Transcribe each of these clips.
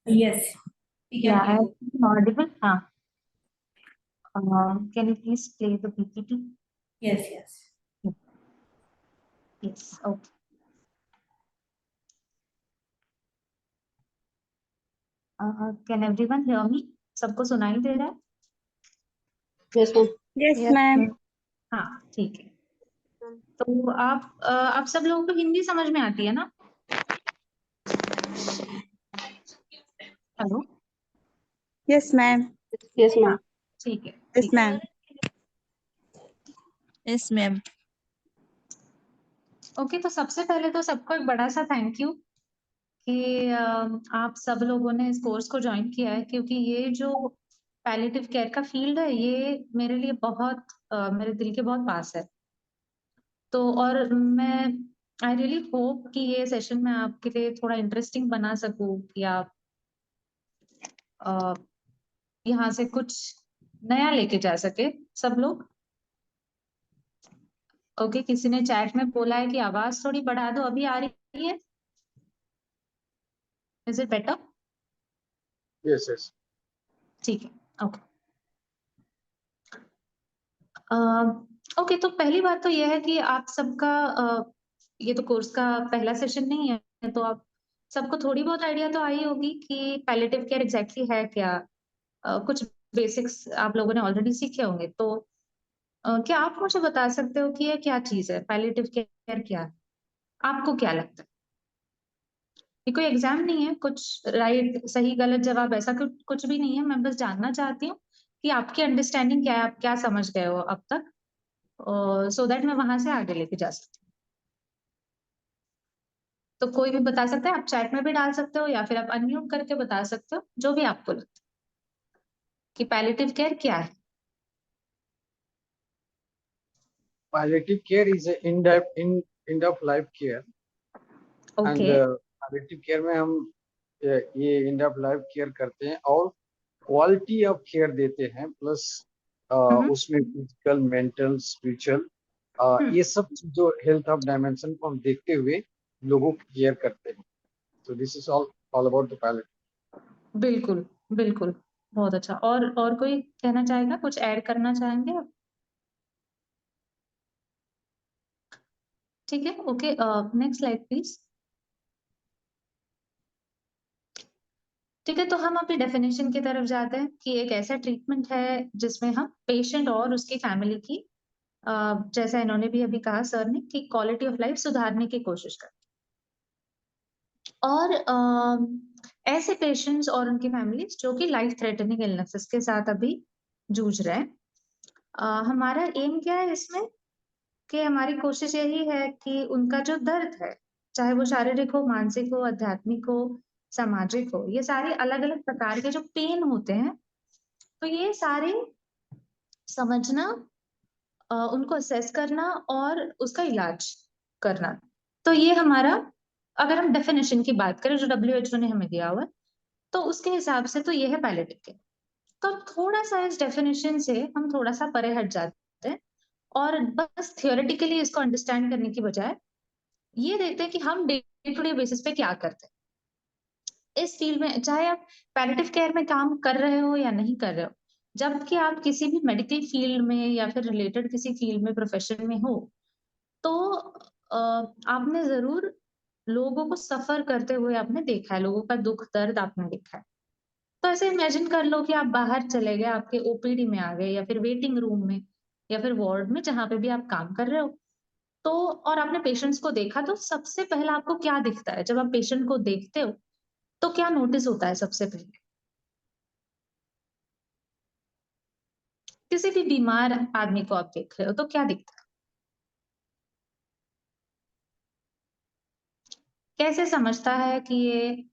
Yes, we can Yeah, hear I you. am audible. Can you please play the PPT? Yes, yes. Yes. Okay. Can everyone hear me? सबको सुनाई दे रहा है? Yes, ma'am. Yes, Yes, ma'am. हाँ, ठीक है। तो आप सब लोगों को हिंदी समझ में आती है ना? हेलो? Yes, ma'am. Yes, हाँ, ma'am. ठीक है। Yes, ठीक है। ma'am. Yes, ma'am. ओके, तो सबसे पहले तो सबको एक बड़ा सा थैंक यू कि आप सब लोगों ने इस कोर्स को ज्वाइन किया है, क्योंकि ये जो पैलिएटिव केयर का फील्ड है, ये मेरे लिए बहुत मेरे दिल के बहुत पास है। तो और मैं आई रियली होप कि ये सेशन मैं आपके लिए थोड़ा इंटरेस्टिंग बना सकूं कि आप यहाँ से कुछ नया लेके जा सके सब लोग। ओके, किसी ने चैट में बोला है कि आवाज थोड़ी बढ़ा दो, अभी आ रही है? Is it better? Yes, yes. ठीक है, ओके। ओके, तो पहली बात तो यह है कि आप सबका ये तो कोर्स का पहला सेशन नहीं है, तो आप सबको थोड़ी बहुत आइडिया तो आई होगी कि पैलिएटिव केयर एग्जैक्टली है क्या। कुछ बेसिक्स आप लोगों ने ऑलरेडी सीखे होंगे, तो क्या आप मुझे बता सकते हो कि ये क्या चीज है, पैलिएटिव केयर क्या है? आपको क्या लगता है? ये कोई एग्जाम नहीं है, कुछ राइट सही गलत जवाब ऐसा कुछ भी नहीं है। मैं बस जानना चाहती हूँ कि आपकी अंडरस्टैंडिंग क्या है, आप क्या समझ गए हो अब तक, सो दैट मैं वहां से आगे लेके जा सकती हूँ। तो कोई भी बता सकता है, आप चैट में भी डाल सकते हो या फिर आप अनम्यूट करके बता सकते हो, जो भी आपको लगता है कि पैलिएटिव केयर क्या है। Palliative care is a end of life care, and okay. palliative care में हम ये end of life care करते हैं और क्वालिटी ऑफ केयर देते हैं, प्लस उसमें फिजिकल, मेंटल, स्पिरिचुअल ये सब जो हेल्थ ऑफ डायमेंशन को हम देखते हुए लोगों की केयर करते हैं। तो this is all about the palliative. बिल्कुल, बिल्कुल, बहुत अच्छा। और कोई कहना चाहेगा, कुछ ऐड करना चाहेंगे आप? ठीक है, ओके। Next slide please. ठीक है, तो हम अभी डेफिनेशन की तरफ जाते हैं कि एक ऐसा ट्रीटमेंट है जिसमें हम पेशेंट और उसकी फैमिली की जैसा इन्होंने भी अभी कहा सर ने कि क्वालिटी ऑफ लाइफ सुधारने की कोशिश करते हैं। और ऐसे पेशेंट्स और उनकी फैमिलीज जो कि लाइफ थ्रेटनिंग इलनेसेस के साथ अभी जूझ रहे हैं। हमारा एम क्या है इसमें कि हमारी कोशिश यही है कि उनका जो दर्द है, चाहे वो शारीरिक हो, मानसिक हो, आध्यात्मिक हो, सामाजिक हो, ये सारे अलग अलग प्रकार के जो पेन होते हैं, तो ये सारे समझना, उनको असेस करना और उसका इलाज करना। तो ये हमारा, अगर हम डेफिनेशन की बात करें जो WHO ने हमें दिया हुआ है, तो उसके हिसाब से तो ये है पैलिएटिव केयर। तो थोड़ा सा इस डेफिनेशन से हम थोड़ा सा परे हट जाते हैं और बस थियोरेटिकली इसको अंडरस्टैंड करने की बजाय ये देखते हैं कि हम डे टू डे बेसिस पे क्या करते हैं इस फील्ड में, चाहे आप पैलिएटिव केयर में काम कर रहे हो या नहीं कर रहे हो। जबकि आप किसी भी मेडिकल फील्ड में या फिर रिलेटेड किसी फील्ड में, प्रोफेशन में हो, तो आपने जरूर लोगों को सफर करते हुए आपने देखा है, लोगों का दुख दर्द आपने देखा है। तो ऐसे इमेजिन कर लो कि आप बाहर चले गए, आपके ओपीडी में आ गए या फिर वेटिंग रूम में या फिर वार्ड में, जहां पे भी आप काम कर रहे हो, तो और आपने पेशेंट्स को देखा, तो सबसे पहला आपको क्या दिखता है जब आप पेशेंट को देखते हो? तो क्या नोटिस होता है सबसे पहले? किसी भी बीमार आदमी को आप देख रहे हो तो क्या दिखता है? कैसे समझता है कि ये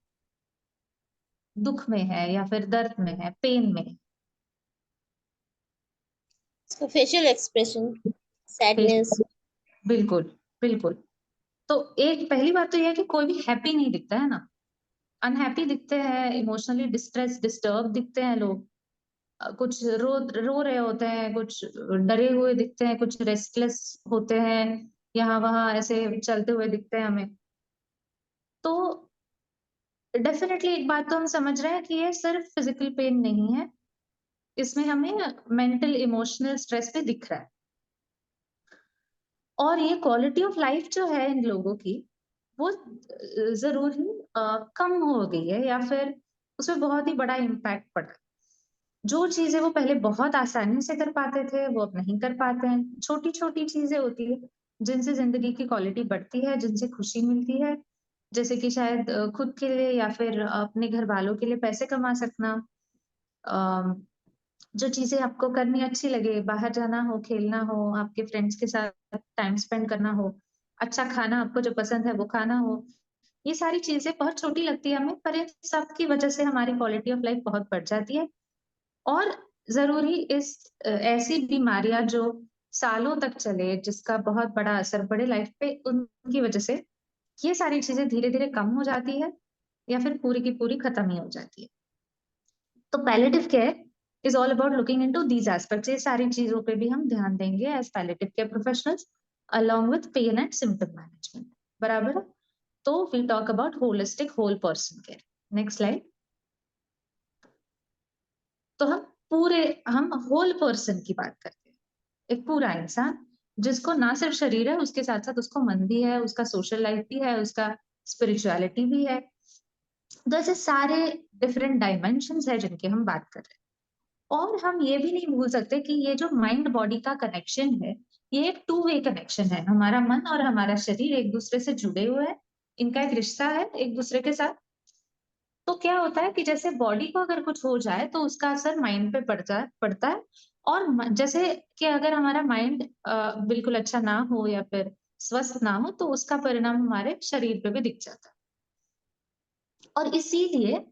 दुख में है या फिर दर्द में है, पेन में है? So facial expression, sadness. बिल्कुल, बिल्कुल। तो एक पहली बात तो यह है कि कोई भी हैप्पी नहीं दिखता है ना, अनहैप्पी दिखते हैं, इमोशनली डिस्ट्रेस, डिस्टर्ब दिखते हैं लोग। कुछ रो रो रहे होते हैं, कुछ डरे हुए दिखते हैं, कुछ रेस्टलेस होते हैं, यहाँ वहां ऐसे चलते हुए दिखते हैं हमें। तो डेफिनेटली एक बात तो हम समझ रहे हैं कि ये सिर्फ फिजिकल पेन नहीं है, इसमें हमें मेंटल इमोशनल स्ट्रेस भी दिख रहा है। और ये क्वालिटी ऑफ लाइफ जो है इन लोगों की, वो जरूर ही कम हो गई है, या फिर उसमें बहुत ही बड़ा इम्पैक्ट पड़ा। जो चीजें वो पहले बहुत आसानी से कर पाते थे, वो अब नहीं कर पाते हैं। छोटी छोटी चीजें होती है जिनसे जिंदगी की क्वालिटी बढ़ती है, जिनसे खुशी मिलती है, जैसे कि शायद खुद के लिए या फिर अपने घर वालों के लिए पैसे कमा सकना, अम, जो चीजें आपको करनी अच्छी लगे, बाहर जाना हो, खेलना हो, आपके फ्रेंड्स के साथ टाइम स्पेंड करना हो, अच्छा खाना आपको जो पसंद है वो खाना हो, ये सारी चीजें बहुत छोटी लगती है हमें, पर इन सब की वजह से हमारी क्वालिटी ऑफ लाइफ बहुत बढ़ जाती है। और जरूरी इस ऐसी बीमारियां जो सालों तक चले, जिसका बहुत बड़ा असर पड़े लाइफ पे, उनकी वजह से ये सारी चीजें धीरे धीरे कम हो जाती है, या फिर पूरी की पूरी खत्म ही हो जाती है। तो palliative care is all about looking into these aspects. ये सारी चीजों पे भी हम ध्यान देंगे as palliative care professionals, along with pain and symptom management. बराबर है? तो we talk about holistic whole person care. Next slide. तो हम होल पर्सन की बात करते हैं, एक पूरा इंसान जिसको ना सिर्फ शरीर है, उसके साथ साथ उसको मन भी है, उसका सोशल लाइफ भी है, उसका स्पिरिचुअलिटी भी है। तो ऐसे सारे डिफरेंट डायमेंशंस है जिनकी हम बात कर रहे हैं। और हम ये भी नहीं भूल सकते कि ये जो माइंड बॉडी का कनेक्शन है, ये एक टू वे कनेक्शन है। हमारा मन और हमारा शरीर एक दूसरे से जुड़े हुए हैं, इनका एक रिश्ता है एक दूसरे के साथ। तो क्या होता है कि जैसे बॉडी को अगर कुछ हो जाए तो उसका असर माइंड पे पड़ता है। और जैसे कि अगर हमारा माइंड बिल्कुल अच्छा ना हो या फिर स्वस्थ ना हो, तो उसका परिणाम हमारे शरीर पे भी दिख जाता है। और इसीलिए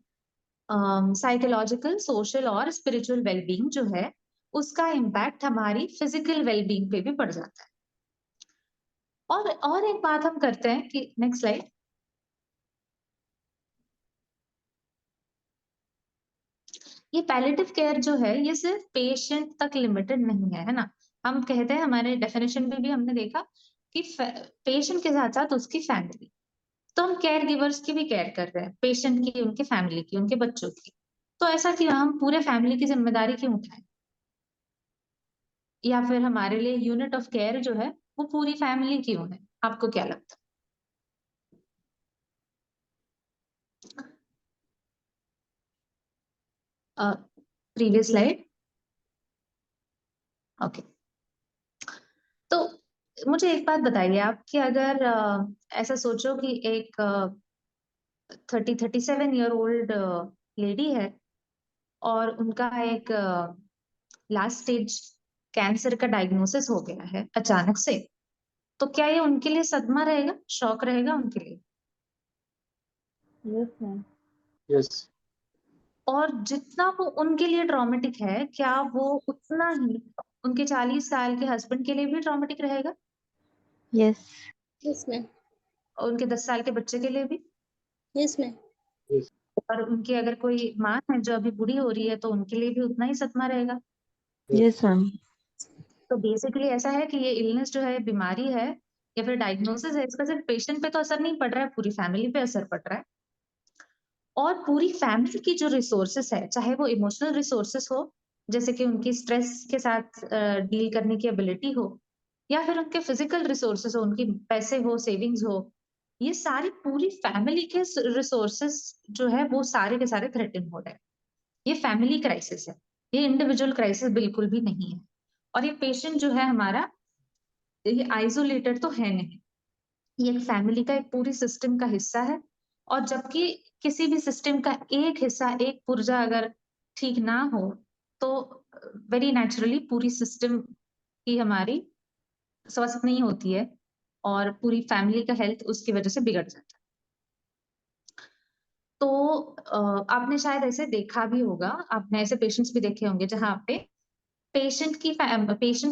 साइकोलॉजिकल, सोशल और स्पिरिचुअल वेलबींग जो है, उसका इम्पैक्ट हमारी फिजिकल वेलबींग पे भी पड़ जाता है। और एक बात हम करते हैं कि नेक्स्ट स्लाइड। ये पैलिएटिव केयर जो है, ये सिर्फ पेशेंट तक लिमिटेड नहीं है, है ना? हम कहते हैं, हमारे डेफिनेशन में भी हमने देखा कि पेशेंट के साथ साथ उसकी फैमिली। तो हम केयर गिवर्स की भी केयर कर रहे हैं, पेशेंट की, उनके फैमिली की, उनके बच्चों की। तो ऐसा क्यों, हम पूरे फैमिली की जिम्मेदारी क्यों उठाएं? या फिर हमारे लिए यूनिट ऑफ केयर जो है वो पूरी फैमिली क्यों है? आपको क्या लगता है? Previous slide. ओके। तो मुझे एक बात बताइए आप, कि अगर ऐसा सोचो कि एक 37 ईयर ओल्ड लेडी है, और उनका एक लास्ट स्टेज कैंसर का डायग्नोसिस हो गया है अचानक से, तो क्या ये उनके लिए सदमा रहेगा, शॉक रहेगा उनके लिए? Yes, ma'am. Yes. और जितना वो उनके लिए ट्रॉमेटिक है, क्या वो उतना ही उनके 40 साल के हस्बैंड के लिए भी ट्रॉमेटिक रहेगा, Yes. Yes, ma'am. और उनके 10 साल के बच्चे के लिए भी? Yes, ma'am. Yes. और उनकी अगर कोई माँ है जो अभी बूढ़ी हो रही है, तो उनके लिए भी उतना ही सदमा रहेगा। Yes, ma'am. तो बेसिकली ऐसा है कि ये इलनेस जो है, बीमारी है या फिर डायग्नोसिस है, इसका सिर्फ पेशेंट पे तो असर नहीं पड़ रहा है, पूरी फैमिली पे असर पड़ रहा है। और पूरी फैमिली की जो रिसोर्सेस है, चाहे वो इमोशनल रिसोर्सेस हो, जैसे कि उनकी स्ट्रेस के साथ डील करने की एबिलिटी हो, या फिर उनके फिजिकल रिसोर्सेस हो, उनकी पैसे हो, सेविंग्स हो, ये सारी पूरी फैमिली के रिसोर्सेस जो है, वो सारे के सारे थ्रेटन हो रहे हैं। ये फैमिली क्राइसिस है, ये इंडिविजुअल क्राइसिस बिल्कुल भी नहीं है। और ये पेशेंट जो है हमारा, ये आइसोलेटेड तो है नहीं, ये एक फैमिली का एक पूरी सिस्टम का हिस्सा है। और जबकि किसी भी सिस्टम का एक हिस्सा, एक पुर्जा अगर ठीक ना हो, तो वेरी नेचुरली पूरी सिस्टम की हमारी स्वस्थ नहीं होती है, और पूरी फैमिली का हेल्थ उसकी वजह से बिगड़ जाता है। तो आपने शायद ऐसे देखा भी होगा, आपने ऐसे पेशेंट्स भी देखे होंगे जहाँ पे पेशेंट की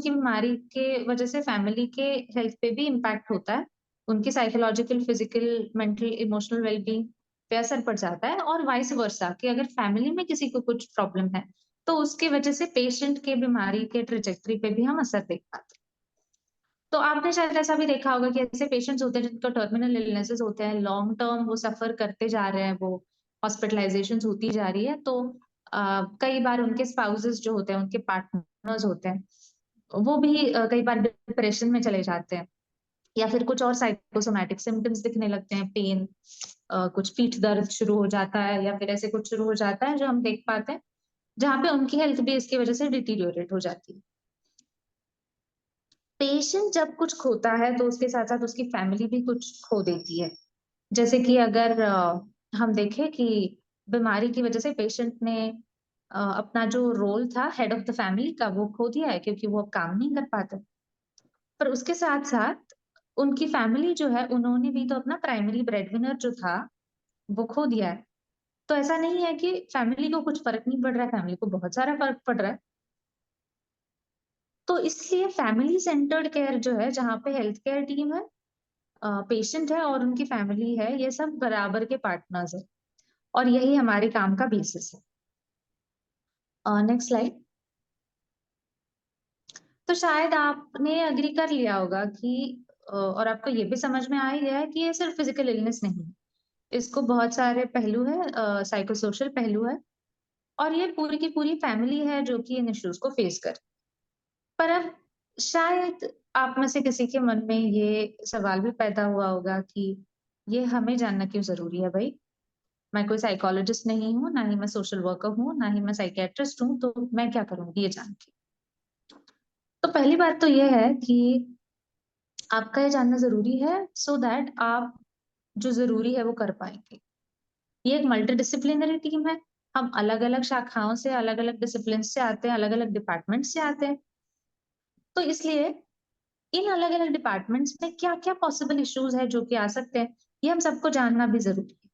बीमारी के वजह से फैमिली के हेल्थ पे भी इम्पैक्ट होता है, उनकी psychological, physical, mental, emotional wellbeing पे असर पड़ जाता है। और वाइस वर्सा, कि अगर फैमिली में किसी को कुछ प्रॉब्लम है, तो उसके वजह से पेशेंट के बीमारी के ट्रेजेक्टरी पे भी हम असर देख पाते हैं। तो आपने शायद ऐसा भी देखा होगा कि ऐसे पेशेंट्स होते हैं जिनको टर्मिनल इलनेसेस होते हैं, लॉन्ग टर्म वो सफर करते जा रहे हैं, वो हॉस्पिटलाइजेशन होती जा रही है, तो कई बार उनके स्पाउसेस जो होते हैं, उनके पार्टनर्स होते हैं, वो भी कई बार डिप्रेशन में चले जाते हैं, या फिर कुछ और साइकोसोमैटिक सिम्टम्स दिखने लगते हैं, पेन, कुछ पीठ दर्द शुरू हो जाता है, या फिर ऐसे कुछ शुरू हो जाता है जो हम देख पाते हैं, जहाँ पे उनकी हेल्थ भी इसकी वजह से डिटीरियोरेट हो जाती है। पेशेंट जब कुछ खोता है तो उसके साथ साथ उसकी फैमिली भी कुछ खो देती है। जैसे कि अगर हम देखें कि बीमारी की वजह से पेशेंट ने अपना जो रोल था हेड ऑफ द फैमिली का, वो खो दिया है, क्योंकि वो अब काम नहीं कर पाते। पर उसके साथ साथ उनकी फैमिली जो है, उन्होंने भी तो अपना प्राइमरी ब्रेडविनर जो था वो खो दिया है। तो ऐसा नहीं है कि फैमिली को कुछ फर्क नहीं पड़ रहा है, फैमिली को बहुत सारा फर्क पड़ रहा है। तो इसलिए फैमिली सेंटर्ड केयर जो है, जहाँ पे हेल्थ केयर टीम है, पेशेंट है और उनकी फैमिली है, ये सब बराबर के पार्टनर्स है, और यही हमारे काम का बेसिस है। Next slide. तो शायद आपने अग्री कर लिया होगा कि और आपको ये भी समझ में आ ही गया है कि ये सिर्फ फिजिकल इलनेस नहीं है, इसको बहुत सारे पहलू है, साइकोसोशल पहलू है, और ये पूरी की पूरी फैमिली है जो कि इन इश्यूज को फेस कर। पर अब शायद आप में से किसी के मन में ये सवाल भी पैदा हुआ होगा कि ये हमें जानना क्यों जरूरी है भाई, मैं कोई साइकोलॉजिस्ट नहीं हूँ, ना ही मैं सोशल वर्कर हूँ, ना ही मैं साइकेट्रिस्ट हूँ, तो मैं क्या करूंगी ये जान के। तो पहली बात तो ये है कि आपका ये जानना जरूरी है सो दैट आप जो जरूरी है वो कर पाएंगे। ये एक मल्टी डिसिप्लिनरी टीम है, हम अलग अलग शाखाओं से, अलग अलग डिसिप्लिन से आते हैं, अलग अलग डिपार्टमेंट से आते हैं। तो इसलिए इन अलग अलग डिपार्टमेंट्स में क्या क्या पॉसिबल इश्यूज है जो कि आ सकते हैं, ये हम सबको जानना भी जरूरी है,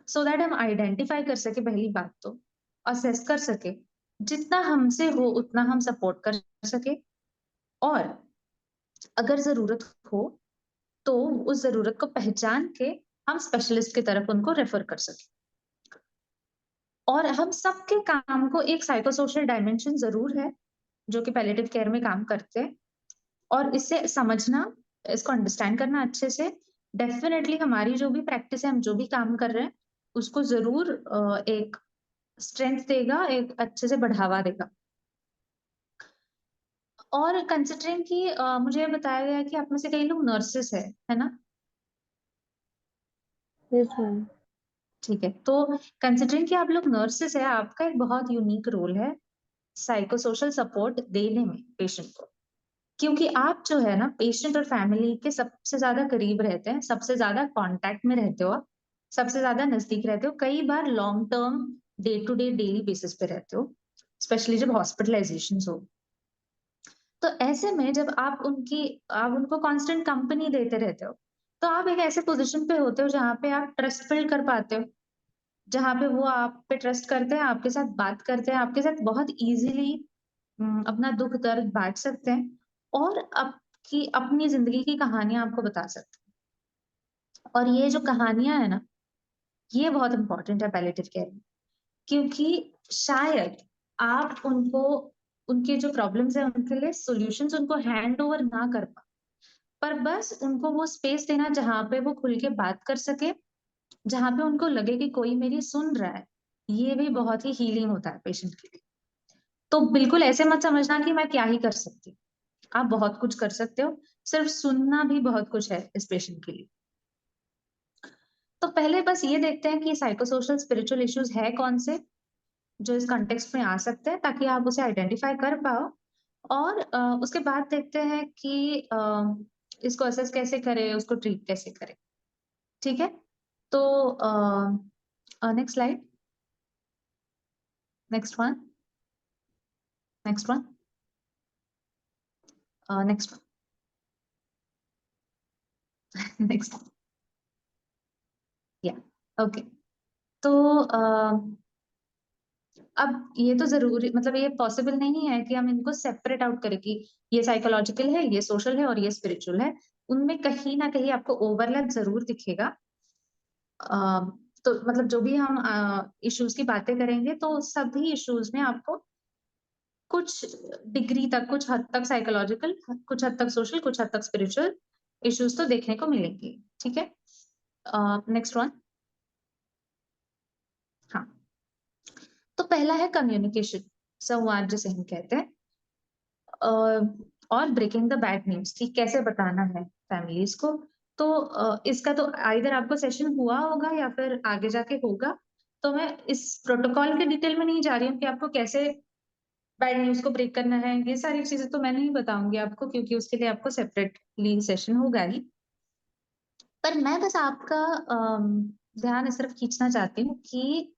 सो दैट हम आइडेंटिफाई कर सके, पहली बात तो असेस कर सके, जितना हमसे हो उतना हम सपोर्ट कर सके, और अगर जरूरत हो तो उस जरूरत को पहचान के हम स्पेशलिस्ट की तरफ उनको रेफर कर सके। और हम सबके काम को एक साइकोसोशल डायमेंशन जरूर है जो कि पैलिएटिव केयर में काम करते हैं, और इससे समझना, इसको अंडरस्टैंड करना अच्छे से डेफिनेटली हमारी जो भी प्रैक्टिस है, हम जो भी काम कर रहे हैं, उसको जरूर एक स्ट्रेंथ देगा, एक अच्छे से बढ़ावा देगा। और कंसिडरिंग कि मुझे बताया गया कि आप में से कई लोग नर्सेस है ना? Yes, ma'am. ठीक है, तो कंसिडरिंग कि आप लोग नर्सेस है, आपका एक बहुत यूनिक रोल है साइकोसोशल सपोर्ट देने में पेशेंट को, क्योंकि आप जो है ना पेशेंट और फैमिली के सबसे ज्यादा करीब रहते हैं, सबसे ज्यादा कांटेक्ट में रहते हो आप, सबसे ज्यादा नजदीक रहते हो, कई बार long term day to day daily basis पे रहते हो, स्पेशली जब हॉस्पिटलाइजेशन हो। तो ऐसे में जब आप उनको कांस्टेंट कंपनी देते रहते हो, तो आप एक ऐसे पोजीशन पे होते हो जहाँ पे आप ट्रस्ट बिल्ड कर पाते हो, जहाँ पे वो आप पे ट्रस्ट करते हैं, आपके साथ बात करते हैं, आपके साथ बहुत इजीली अपना दुख दर्द बांट सकते हैं, और आपकी अपनी जिंदगी की कहानियां आपको बता सकते हैं। और ये जो कहानियां है ना, ये बहुत इंपॉर्टेंट है पैलिएटिव केयर में, क्योंकि शायद आप उनको, उनके जो प्रॉब्लम्स है उनके लिए सॉल्यूशंस उनको हैंड ओवर ना कर पाए, पर बस उनको वो स्पेस देना जहाँ पे वो खुल के बात कर सके, जहाँ पे उनको लगे कि कोई मेरी सुन रहा है, ये भी बहुत ही हीलिंग होता है पेशेंट के लिए। तो बिल्कुल ऐसे मत समझना कि मैं क्या ही कर सकती हूँ, आप बहुत कुछ कर सकते हो, सिर्फ सुनना भी बहुत कुछ है इस पेशेंट के लिए। तो पहले बस ये देखते हैं कि साइकोसोशल स्पिरिचुअल इश्यूज है कौन से जो इस कॉन्टेक्स्ट में आ सकते हैं, ताकि आप उसे आइडेंटिफाई कर पाओ, और उसके बाद देखते हैं कि इसको असेस कैसे करें, उसको ट्रीट कैसे करें। ठीक है, तो next slide, next one, next one, next one, next, या ओके। तो अब ये तो जरूरी, मतलब ये पॉसिबल नहीं है कि हम इनको सेपरेट आउट करें कि ये साइकोलॉजिकल है, ये सोशल है और ये स्पिरिचुअल है, उनमें कहीं ना कहीं आपको ओवरलैप जरूर दिखेगा। तो मतलब जो भी हम इश्यूज की बातें करेंगे, तो सभी इश्यूज में आपको कुछ डिग्री तक, कुछ हद तक साइकोलॉजिकल, कुछ हद तक सोशल, कुछ हद तक स्पिरिचुअल इश्यूज तो देखने को मिलेंगे। ठीक है, नेक्स्ट वन, पहला है कम्युनिकेशन, संवाद जिसे हम कहते हैं, और ब्रेकिंग द बैड न्यूज, कि कैसे बताना है फैमिलीज को। तो इसका तो आइदर आपको सेशन हुआ होगा या फिर आगे जाके होगा, तो मैं इस प्रोटोकॉल के डिटेल में नहीं जा रही हूँ कि आपको कैसे बैड न्यूज को ब्रेक करना है। ये सारी चीजें तो मैं नहीं बताऊंगी आपको, क्योंकि उसके लिए आपको सेपरेटली सेशन होगा ही। पर मैं बस आपका ध्यान इस तरफ खींचना चाहती हूँ कि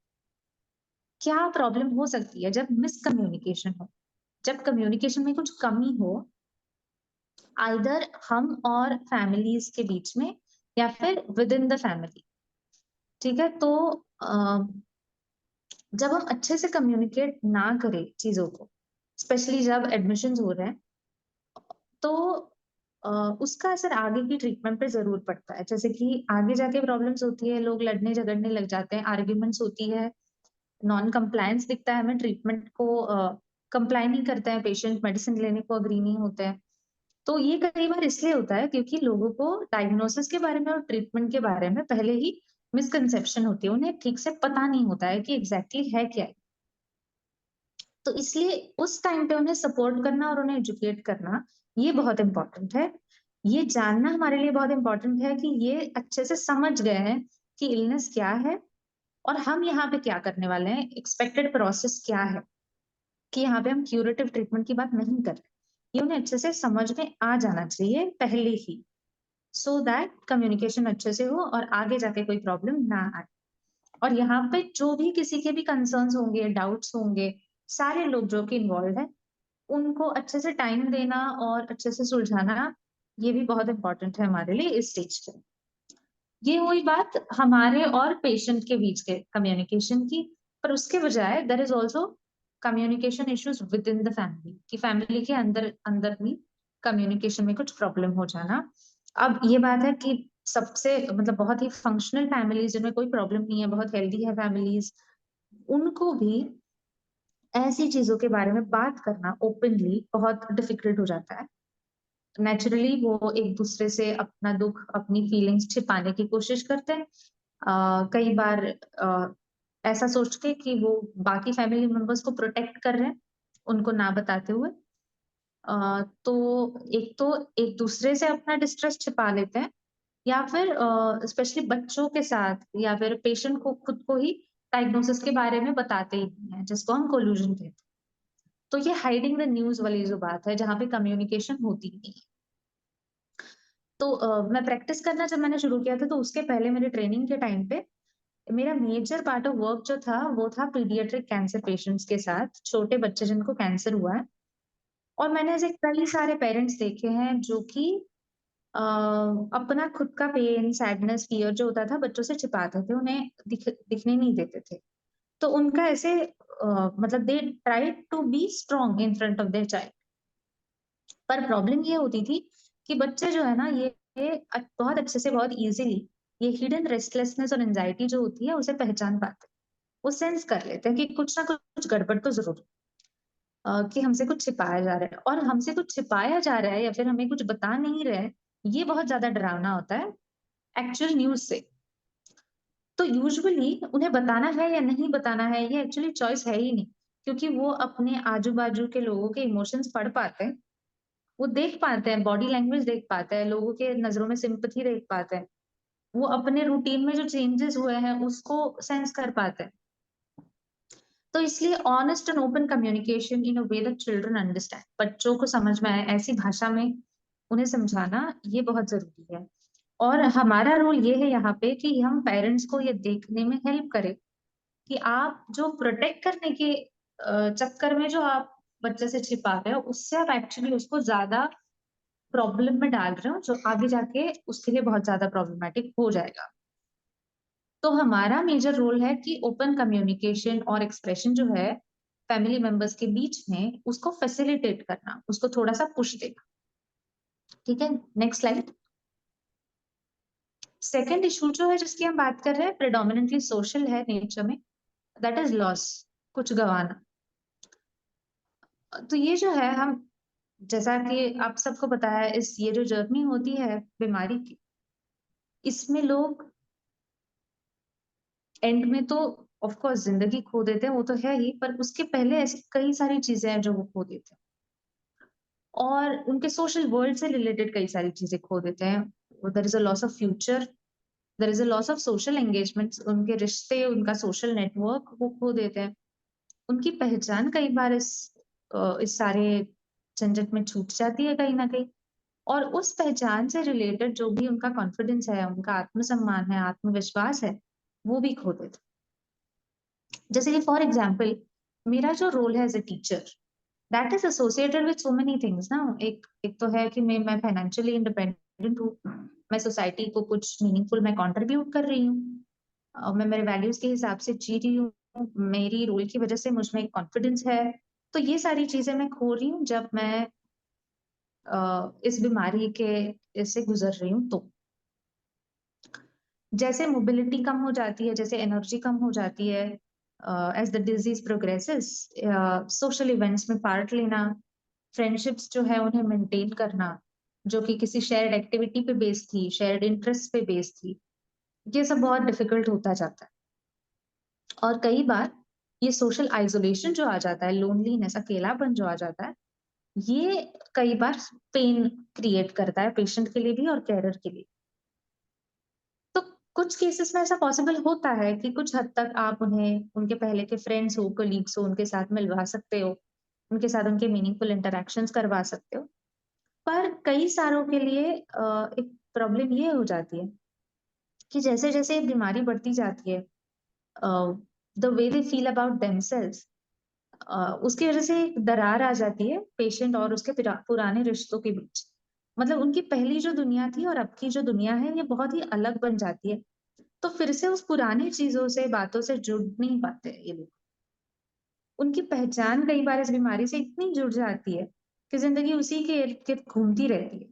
क्या प्रॉब्लम हो सकती है जब मिसकम्युनिकेशन हो, जब कम्युनिकेशन में कुछ कमी हो, आइदर हम और फैमिलीज के बीच में या फिर विद इन द फैमिली। ठीक है, तो जब हम अच्छे से कम्युनिकेट ना करें चीजों को, स्पेशली जब एडमिशन्स हो रहे हैं, तो उसका असर आगे की ट्रीटमेंट पे जरूर पड़ता है। जैसे कि आगे जाके प्रॉब्लम्स होती है, लोग लड़ने झगड़ने लग जाते हैं, आर्ग्यूमेंट्स होती है, नॉन कंप्लायंस दिखता है हमें, ट्रीटमेंट को कंप्लाई नहीं करते हैं पेशेंट, मेडिसिन लेने को अग्री नहीं होते हैं। तो ये कई बार इसलिए होता है क्योंकि लोगों को डायग्नोसिस के बारे में और ट्रीटमेंट के बारे में पहले ही मिसकंसेप्शन होती है, उन्हें ठीक से पता नहीं होता है कि एग्जैक्टली है क्या है। तो इसलिए उस टाइम पे उन्हें सपोर्ट करना और उन्हें एजुकेट करना ये बहुत इंपॉर्टेंट है। ये जानना हमारे लिए बहुत इंपॉर्टेंट है कि ये अच्छे से समझ गए हैं कि इलनेस क्या है और हम यहाँ पे क्या करने वाले हैं, एक्सपेक्टेड प्रोसेस क्या है, कि यहाँ पे हम क्यूरेटिव ट्रीटमेंट की बात नहीं कर रहे। ये उन्हें अच्छे से समझ में आ जाना चाहिए पहले ही, सो दैट कम्युनिकेशन अच्छे से हो और आगे जाके कोई प्रॉब्लम ना आए। और यहाँ पे जो भी किसी के भी कंसर्न्स होंगे, डाउट्स होंगे, सारे लोग जो कि इन्वॉल्व है, उनको अच्छे से टाइम देना और अच्छे से सुलझाना, ये भी बहुत इंपॉर्टेंट है हमारे लिए इस स्टेज पे। ये हुई बात हमारे और पेशेंट के बीच के कम्युनिकेशन की, पर उसके बजाय there is also communication issues within the family, कि फैमिली के अंदर अंदर भी कम्युनिकेशन में कुछ प्रॉब्लम हो जाना। अब ये बात है कि सबसे मतलब बहुत ही फंक्शनल फैमिलीज जिनमें कोई प्रॉब्लम नहीं है, बहुत हेल्दी है फैमिलीज, उनको भी ऐसी चीजों के बारे में बात करना ओपनली बहुत डिफिकल्ट हो जाता है। नेचुरली वो एक दूसरे से अपना दुख, अपनी फीलिंग्स छिपाने की कोशिश करते हैं, कई बार ऐसा सोच के कि वो बाकी फैमिली मेंबर्स को प्रोटेक्ट कर रहे हैं उनको ना बताते हुए। तो एक दूसरे से अपना डिस्ट्रेस छिपा लेते हैं, या फिर स्पेशली बच्चों के साथ या फिर पेशेंट को खुद को ही डायग्नोसिस के बारे में बताते ही नहीं है, जिसको हम कोलूजन कहते हैं। तो ये हाइडिंग द न्यूज वाली जो बात है, जहाँ पे कम्युनिकेशन होती ही नहीं है। तो मैं प्रैक्टिस करना जब मैंने शुरू किया था, तो उसके पहले मेरे ट्रेनिंग के टाइम पे मेरा मेजर पार्ट ऑफ वर्क जो था वो था पीडियाट्रिक कैंसर पेशेंट्स के साथ, छोटे बच्चे जिनको कैंसर हुआ है। और मैंने ऐसे कई सारे पेरेंट्स देखे हैं जो कि अपना खुद का पेन, सैडनेस, फियर जो होता था बच्चों से छिपाते थे, उन्हें दिखने नहीं देते थे। तो उनका ऐसे मतलब they try to be strong in front of their child. पर प्रॉब्लम ये होती थी कि बच्चे जो है ना, ये बहुत अच्छे से, बहुत इजीली ये हिडन रेस्टलेसनेस और एंजाइटी जो होती है उसे पहचान पाते हैं। वो सेंस कर लेते हैं कि कुछ ना कुछ गड़बड़ तो जरूर है, कि हमसे कुछ छिपाया जा रहा है। और हमसे कुछ छिपाया जा रहा है या फिर हमें कुछ बता नहीं रहे हैं, ये बहुत ज्यादा डरावना होता है एक्चुअल न्यूज से। तो यूजुअली उन्हें बताना है या नहीं बताना है, ये एक्चुअली चॉइस है ही नहीं, क्योंकि वो अपने आजू बाजू के लोगों के इमोशंस पढ़ पाते हैं, वो देख पाते हैं, बॉडी लैंग्वेज देख पाते हैं, लोगों के नजरों में सिंपैथी देख पाते हैं, वो अपने रूटीन में जो चेंजेस हुए हैं उसको सेंस कर पाते हैं। तो इसलिए honest and open communication in a way that children understand, बच्चों को समझ में आए ऐसी भाषा में उन्हें समझाना, ये बहुत जरूरी है। और हमारा रोल ये है यहाँ पे कि हम पेरेंट्स को ये देखने में हेल्प करें कि आप जो प्रोटेक्ट करने के चक्कर में जो आप बच्चे से छिपा रहे हो, उससे आप एक्चुअली उसको ज्यादा प्रॉब्लम में डाल रहे हो, जो आगे जाके उसके लिए बहुत ज्यादा प्रॉब्लमेटिक हो जाएगा। तो हमारा मेजर रोल है कि ओपन कम्युनिकेशन और एक्सप्रेशन जो है फैमिली मेंबर्स के बीच में, उसको फैसिलिटेट करना, उसको थोड़ा सा पुश देना। ठीक है, नेक्स्ट स्लाइड। सेकेंड इशू जो है जिसकी हम बात कर रहे हैं, प्रेडोमिनेंटली सोशल है नेचर में, दैट इज लॉस, कुछ गंवाना। तो ये जो है, हम जैसा कि आप सबको पता है, इस ये जो जर्नी होती है बीमारी की, इसमें लोग एंड में तो ऑफ कोर्स जिंदगी खो देते हैं, वो तो है ही, पर उसके पहले ऐसी कई सारी चीजें हैं जो वो खो देते हैं, और उनके सोशल वर्ल्ड से रिलेटेड कई सारी चीजें खो देते हैं। There is a loss of future, there is a loss of social engagements, उनके रिश्ते, उनका सोशल नेटवर्क वो खो देते हैं। उनकी पहचान कई बार इस सारे झंझट में छूट जाती है कहीं ना कहीं, और उस पहचान से रिलेटेड जो भी उनका कॉन्फिडेंस है, उनका आत्मसम्मान है, आत्मविश्वास है, वो भी खो देते हैं। जैसे कि फॉर एग्जाम्पल, मेरा जो रोल है as a teacher, that is associated with so many things ना। एक तो है कि मैं फाइनेंशियली इंडिपेंडेंट हूँ, मैं सोसाइटी को कुछ मीनिंगफुल मैं कंट्रीब्यूट कर रही हूँ, मैं मेरे वैल्यूज के हिसाब से जी रही हूँ, मेरी रोल की वजह से मुझ में एक कॉन्फिडेंस है। तो ये सारी चीजें मैं खो रही हूँ जब मैं इस बीमारी के इससे गुजर रही हूँ। तो जैसे मोबिलिटी कम हो जाती है, जैसे एनर्जी कम हो जाती है as the disease progresses, social events में पार्ट लेना, फ्रेंडशिप्स जो है उन्हें मेंटेन करना, जो कि किसी शेयर्ड एक्टिविटी पे बेस्ड थी, शेयर्ड इंटरेस्ट पे बेस्ड थी, ये सब बहुत डिफिकल्ट होता जाता है। और कई बार ये सोशल आइसोलेशन जो आ जाता है, लोनलीनेस, अकेलापन जो आ जाता है, ये कई बार पेन क्रिएट करता है पेशेंट के लिए भी और कैरियर के लिए। तो कुछ केसेस में ऐसा पॉसिबल होता है कि कुछ हद तक आप उन्हें उनके पहले के फ्रेंड्स हो, कलीग्स हो, उनके साथ मिलवा सकते हो, उनके साथ उनके मीनिंगफुल इंटरेक्शंस करवा सकते हो। पर कई सारों के लिए एक प्रॉब्लम ये हो जाती है कि जैसे जैसे बीमारी बढ़ती जाती है, the way they feel about themselves, उसकी वजह से एक दरार आ जाती है पेशेंट और उसके पुराने रिश्तों के बीच। मतलब उनकी पहली जो दुनिया थी और अब की जो दुनिया है, ये बहुत ही अलग बन जाती है। तो फिर से उस पुरानी चीजों से, बातों से जुड़ नहीं पाते ये लोग। उनकी पहचान कई बार इस बीमारी से इतनी जुड़ जाती है कि जिंदगी उसी के इर्द गिर्द घूमती रहती है,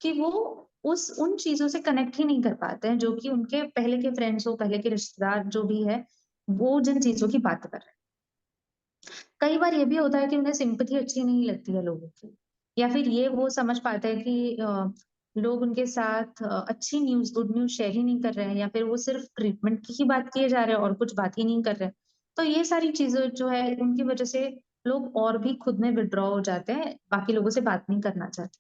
कि वो उस उन चीजों से कनेक्ट ही नहीं कर पाते हैं जो कि उनके पहले के फ्रेंड्स हो, पहले के रिश्तेदार जो भी है, वो जिन चीजों की बात कर रहे हैं। कई बार ये भी होता है कि उन्हें सिंपैथी अच्छी नहीं लगती है लोगों की, या फिर ये वो समझ पाते हैं कि लोग उनके साथ अच्छी न्यूज, गुड न्यूज शेयर ही नहीं कर रहे हैं, या फिर वो सिर्फ ट्रीटमेंट की ही बात किए जा रहे हैं और कुछ बात ही नहीं कर रहे हैं। तो ये सारी चीजें जो है, उनकी वजह से लोग और भी खुद में विड्रॉ हो जाते हैं, बाकी लोगों से बात नहीं करना चाहते।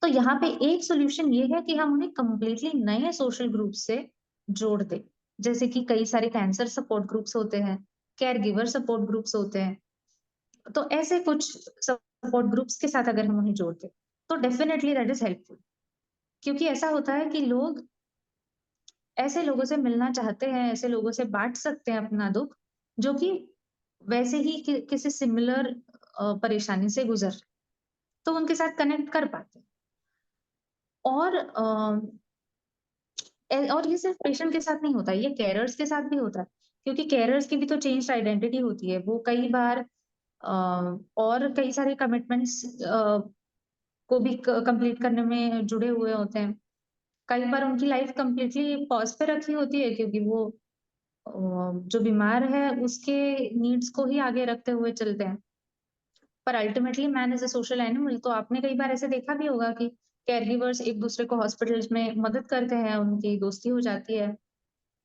तो यहाँ पे एक सोल्यूशन ये है कि हम उन्हें कंप्लीटली नए सोशल ग्रुप से जोड़ दें। जैसे कि कई सारे कैंसर सपोर्ट ग्रुप्स होते हैं, केयर गिवर सपोर्ट ग्रुप्स होते हैं। तो ऐसे कुछ सपोर्ट ग्रुप्स के साथ अगर हम उन्हें जोड़ दें, तो डेफिनेटली दैट इज हेल्पफुल। क्योंकि ऐसा होता है कि लोग ऐसे लोगों से मिलना चाहते हैं, ऐसे लोगों से बांट सकते हैं अपना दुख, जो कि वैसे ही किसी सिमिलर परेशानी से गुजर रहे, तो उनके साथ कनेक्ट कर पाते हैं। और और ये सिर्फ पेशेंट के साथ नहीं होता, ये कैरर्स के साथ भी होता है, क्योंकि कैरर्स की भी तो चेंज आइडेंटिटी होती है। वो कई बार और कई सारे कमिटमेंट्स को भी कंप्लीट करने में जुड़े हुए होते हैं। कई बार उनकी लाइफ कंप्लीटली पॉज पे रखी होती है, क्योंकि वो जो बीमार है उसके नीड्स को ही आगे रखते हुए चलते हैं। पर ultimately man is a social animal. तो आपने कई बार ऐसे देखा भी होगा कि केयर गिवर्स एक दूसरे को हॉस्पिटल्स में मदद करते हैं, उनकी दोस्ती हो जाती है,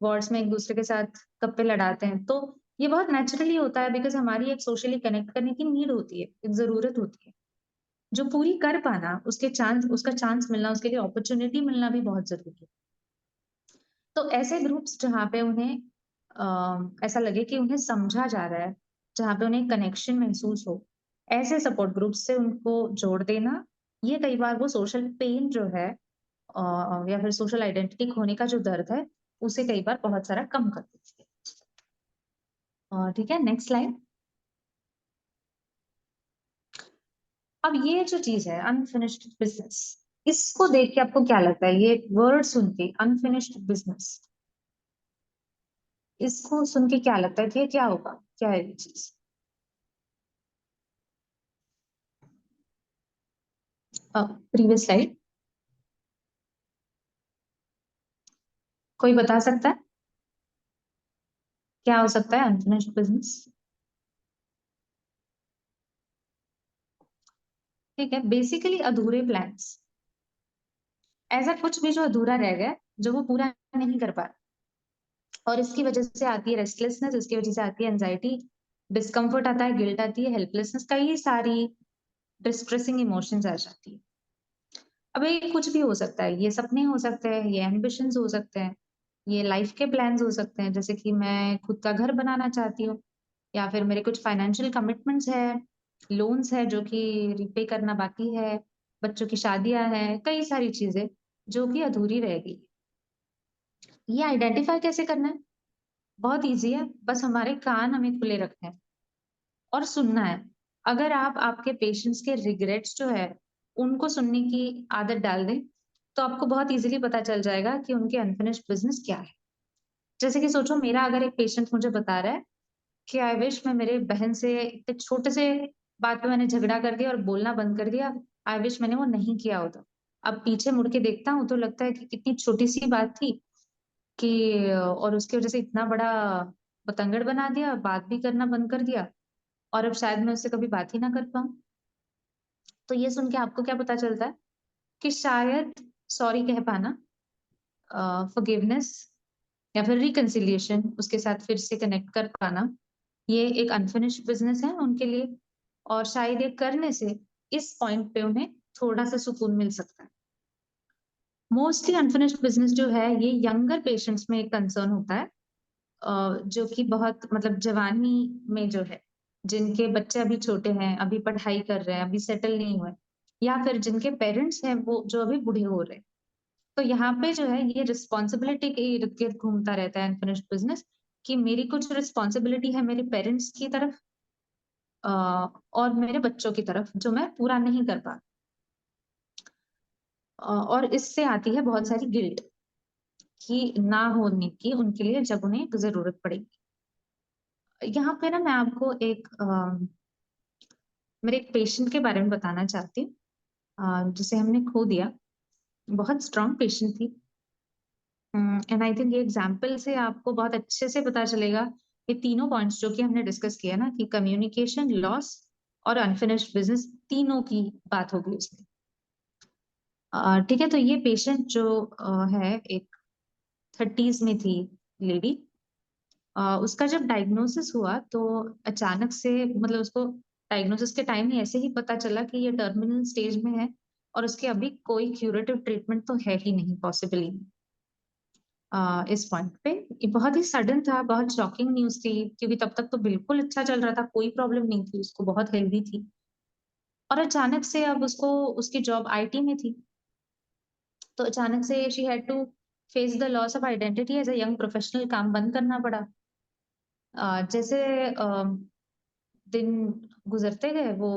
वार्ड्स में एक दूसरे के साथ गप्पे लड़ाते हैं। तो ये बहुत नेचुरली होता है, बिकॉज हमारी एक सोशली कनेक्ट करने की नीड होती है, एक जरूरत होती है, जो पूरी कर पाना, उसका चांस मिलना, उसके लिए अपॉर्चुनिटी मिलना भी बहुत जरूरी है। तो ऐसे ग्रुप्स जहाँ पे उन्हें ऐसा लगे कि उन्हें समझा जा रहा है, जहाँ पे उन्हें कनेक्शन महसूस हो, ऐसे सपोर्ट ग्रुप्स से उनको जोड़ देना, ये कई बार वो सोशल पेन जो है या फिर सोशल आइडेंटिटी खोने का जो दर्द है, उसे कई बार बहुत सारा कम कर देती है। ठीक है, नेक्स्ट स्लाइड। अब ये जो चीज है अनफिनिश्ड बिजनेस, इसको देख के आपको क्या लगता है? ये वर्ड सुन के अनफिनिश्ड बिजनेस, इसको सुन के क्या लगता है कि ये क्या होगा, क्या है ये चीज? प्रीवियस स्लाइड, कोई बता सकता है क्या हो सकता है अनफिनिश्ड बिजनेस? ठीक है, बेसिकली अधूरे प्लान्स, ऐसा कुछ भी जो अधूरा रह गया, जो वो पूरा नहीं कर पा रहा, और इसकी वजह से आती है रेस्टलेसनेस, इसकी वजह से आती है एंजाइटी, डिस्कम्फर्ट आता है, गिल्ट आती है, हेल्पलेसनेस, कई सारी डिस्ट्रेसिंग इमोशंस आ जाती है। अब ये कुछ भी हो सकता है, ये सपने हो सकते हैं, ये एम्बिशंस हो सकते हैं, ये लाइफ के प्लान्स हो सकते हैं, जैसे कि मैं खुद का घर बनाना चाहती हूँ, या फिर मेरे कुछ फाइनेंशियल कमिटमेंट्स है, लोन्स है जो कि रिपे करना बाकी है, बच्चों की शादियां हैं, कई सारी चीजें जो कि अधूरी रह गई। ये आइडेंटिफाई कैसे करना है? बहुत ईजी है, बस हमारे कान हमें खुले रखने हैं और सुनना है। अगर आप आपके पेशेंट्स के रिग्रेट्स जो है उनको सुनने की आदत डाल दें, तो आपको बहुत इजीली पता चल जाएगा कि उनके अनफिनिश्ड बिजनेस क्या है। जैसे कि सोचो, मेरा अगर एक पेशेंट मुझे बता रहा है कि आई विश मैं मेरे बहन से इतने छोटे से बात पे मैंने झगड़ा कर दिया और बोलना बंद कर दिया, आई विश मैंने वो नहीं किया होता। अब पीछे मुड़ के देखता हूँ तो लगता है कि कितनी छोटी सी बात थी कि और उसकी वजह से इतना बड़ा बतंगड़ बना दिया, बात भी करना बंद कर दिया, और अब शायद मैं उससे कभी बात ही ना कर पाऊँ। तो ये सुन के आपको क्या पता चलता है कि शायद सॉरी कह पाना, फॉरगिवनेस या फिर रिकंसिलिएशन, उसके साथ फिर से कनेक्ट कर पाना, ये एक अनफिनिश्ड बिजनेस है उनके लिए, और शायद ये करने से इस पॉइंट पे उन्हें थोड़ा सा सुकून मिल सकता है। मोस्टली अनफिनिश्ड बिजनेस जो है ये यंगर पेशेंट्स में एक कंसर्न होता है, जो कि बहुत मतलब जवानी में जो है, जिनके बच्चे अभी छोटे हैं, अभी पढ़ाई कर रहे हैं, अभी सेटल नहीं हुए, या फिर जिनके पेरेंट्स हैं वो जो अभी बूढ़े हो रहे हैं। तो यहाँ पे जो है ये रिस्पॉन्सिबिलिटी के इर्द गिर्द घूमता रहता है अनफिनिश्ड बिजनेस, कि मेरी कुछ रिस्पॉन्सिबिलिटी है मेरे पेरेंट्स की तरफ, अ, और मेरे बच्चों की तरफ जो मैं पूरा नहीं कर पा, और इससे आती है बहुत सारी गिल्ट कि ना होने की उनके लिए जब उन्हें जरूरत पड़ेगी। यहाँ पे ना मैं आपको एक मेरे एक पेशेंट के बारे में बताना चाहती हूँ, जिसे हमने खो दिया। बहुत स्ट्रांग पेशेंट थी, एंड आई थिंक ये एग्जाम्पल से आपको बहुत अच्छे से पता चलेगा, ये तीनों पॉइंट्स जो कि हमने डिस्कस किया ना, कि कम्युनिकेशन, लॉस और अनफिनिश्ड बिजनेस, तीनों की बात होगी उसमें। ठीक है, तो ये पेशेंट जो है एक 30s में थी लेडी। उसका जब डायग्नोसिस हुआ तो अचानक से, मतलब उसको डायग्नोसिस के टाइम ही ऐसे ही पता चला कि ये टर्मिनल स्टेज में है, और उसके अभी कोई क्यूरेटिव ट्रीटमेंट तो है ही नहीं, पॉसिबल ही नहीं। इस पॉइंट पे ये बहुत ही सडन था, बहुत शॉकिंग न्यूज थी, क्योंकि तब तक तो बिल्कुल अच्छा चल रहा था, कोई प्रॉब्लम नहीं थी उसको, बहुत हेल्दी थी, और अचानक से अब उसको, उसकी जॉब आईटी में थी, तो अचानक से she had to face the loss of identity as a young professional, काम बंद करना पड़ा। जैसे दिन गुजरते गए वो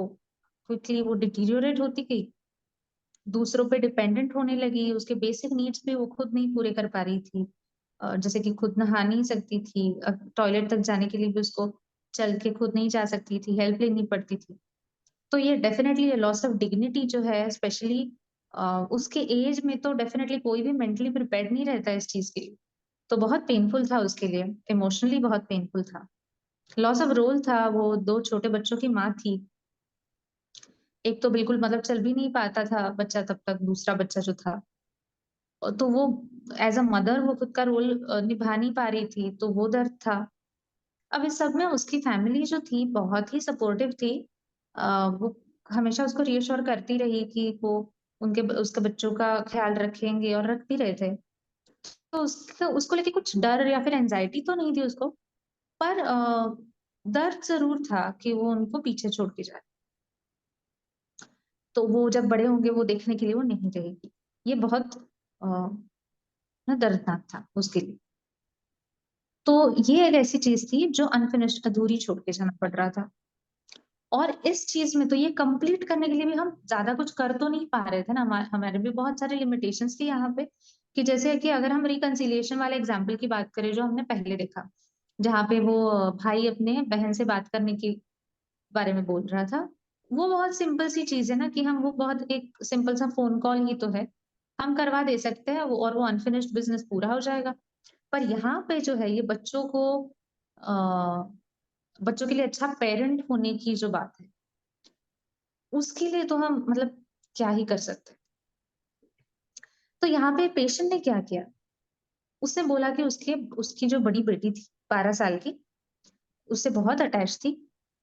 क्विकली वो डिटीरियोरेट होती गई, दूसरों पे डिपेंडेंट होने लगी, उसके बेसिक नीड्स भी वो खुद नहीं पूरे कर पा रही थी, जैसे कि खुद नहा नहीं सकती थी, टॉयलेट तक जाने के लिए भी उसको चल के खुद नहीं जा सकती थी, हेल्प लेनी पड़ती थी। तो ये डेफिनेटली लॉस ऑफ डिग्निटी जो है, स्पेशली उसके एज में, तो डेफिनेटली कोई भी मेंटली प्रिपेयर्ड नहीं रहता इस चीज के लिए। तो बहुत पेनफुल था उसके लिए, इमोशनली बहुत पेनफुल था। लॉस ऑफ रोल था, वो दो छोटे बच्चों की माँ थी। एक तो बिल्कुल मतलब चल भी नहीं पाता था बच्चा तब तक, दूसरा बच्चा जो था, तो वो एज अ मदर वो खुद का रोल निभा नहीं पा रही थी, तो वो दर्द था। अब इस सब में उसकी फैमिली जो थी बहुत ही सपोर्टिव थी, वो हमेशा उसको रीअश्योर करती रही कि वो उनके उसके बच्चों का ख्याल रखेंगे, और रख भी रहे थे। तो उसको उसको लेके कुछ डर या फिर एंजाइटी तो नहीं थी उसको, पर दर्द जरूर था कि वो उनको पीछे छोड़ के जाए, तो वो जब बड़े होंगे वो देखने के लिए वो नहीं रहेगी। ये बहुत अ, ना दर्दनाक था उसके लिए। तो ये एक ऐसी चीज थी जो अनफिनिश्ड, अधूरी छोड़ के जाना पड़ रहा था। और इस चीज में तो ये कंप्लीट करने के लिए भी हम ज्यादा कुछ कर तो नहीं पा रहे थे ना, हमारे भी बहुत सारे लिमिटेशंस थी यहाँ पे, कि जैसे कि अगर हम रिकंसिलिएशन वाले एग्जाम्पल की बात करें जो हमने पहले देखा, जहाँ पे वो भाई अपने बहन से बात करने के बारे में बोल रहा था, वो बहुत सिंपल सी चीज है ना, कि हम वो बहुत एक सिंपल सा फोन कॉल ही तो है, हम करवा दे सकते हैं, और वो अनफिनिश्ड बिजनेस पूरा हो जाएगा। पर यहाँ पे जो है ये बच्चों को, बच्चों के लिए अच्छा पेरेंट होने की जो बात है, उसके लिए तो हम मतलब क्या ही कर सकते हैं। तो यहाँ पे पेशेंट ने क्या किया, उसने बोला कि उसकी जो बड़ी बेटी थी 12 साल की, उससे बहुत अटैच थी,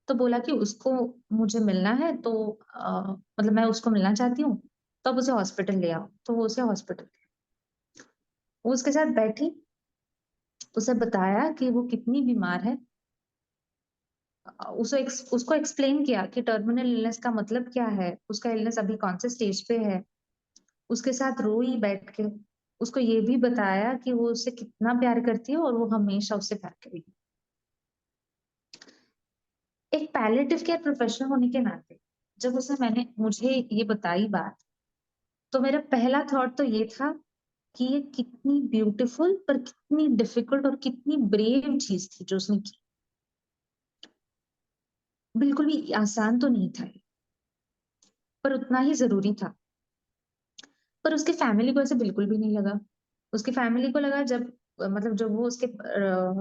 तो बोला कि उसको मुझे मिलना है, तो मतलब मैं उसको मिलना चाहती हूँ, तो आप उसे हॉस्पिटल ले आओ। तो वो उसे हॉस्पिटल, वो उसके साथ बैठी, उसे बताया कि वो कितनी बीमार है, उसको एक्सप्लेन किया कि टर्मिनल इलनेस का मतलब क्या है, उसका इलनेस अभी कौन से स्टेज पे है। उसके साथ रोई बैठ के, उसको ये भी बताया कि वो उससे कितना प्यार करती है और वो हमेशा उससे प्यार करेगी। एक पैलिएटिव केयर प्रोफेशनल होने के नाते जब मैंने मुझे ये बताई बात, तो मेरा पहला थॉट तो ये था कि ये कितनी ब्यूटीफुल पर कितनी डिफिकल्ट और कितनी ब्रेव चीज थी जो उसने की। बिल्कुल भी आसान तो नहीं था ये, पर उतना ही जरूरी था। पर उसके फैमिली को ऐसे बिल्कुल भी नहीं लगा। उसकी फैमिली को लगा, जब मतलब जब वो उसके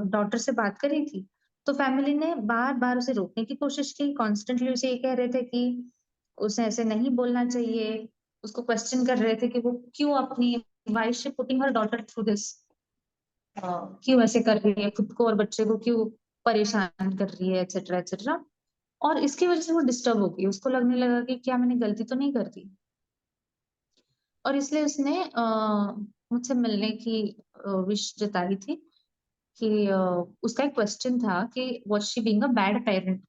डॉटर से बात कर रही थी, तो फैमिली ने बार बार उसे रोकने की कोशिश की, कॉन्स्टेंटली उसे ये कह रहे थे कि उसे ऐसे नहीं बोलना चाहिए। उसको क्वेश्चन कर रहे थे कि वो क्यों अपनी why she putting her daughter through this, क्यों ऐसे कर रही है, खुद को और बच्चे को क्यों परेशान कर रही है, एक्सेट्रा एक्सेट्रा। और इसकी वजह से वो डिस्टर्ब हो गई, उसको लगने लगा कि क्या मैंने गलती तो नहीं कर दी, और इसलिए उसने मुझसे मिलने की विश जताई थी कि उसका एक क्वेश्चन था कि was she being a bad parent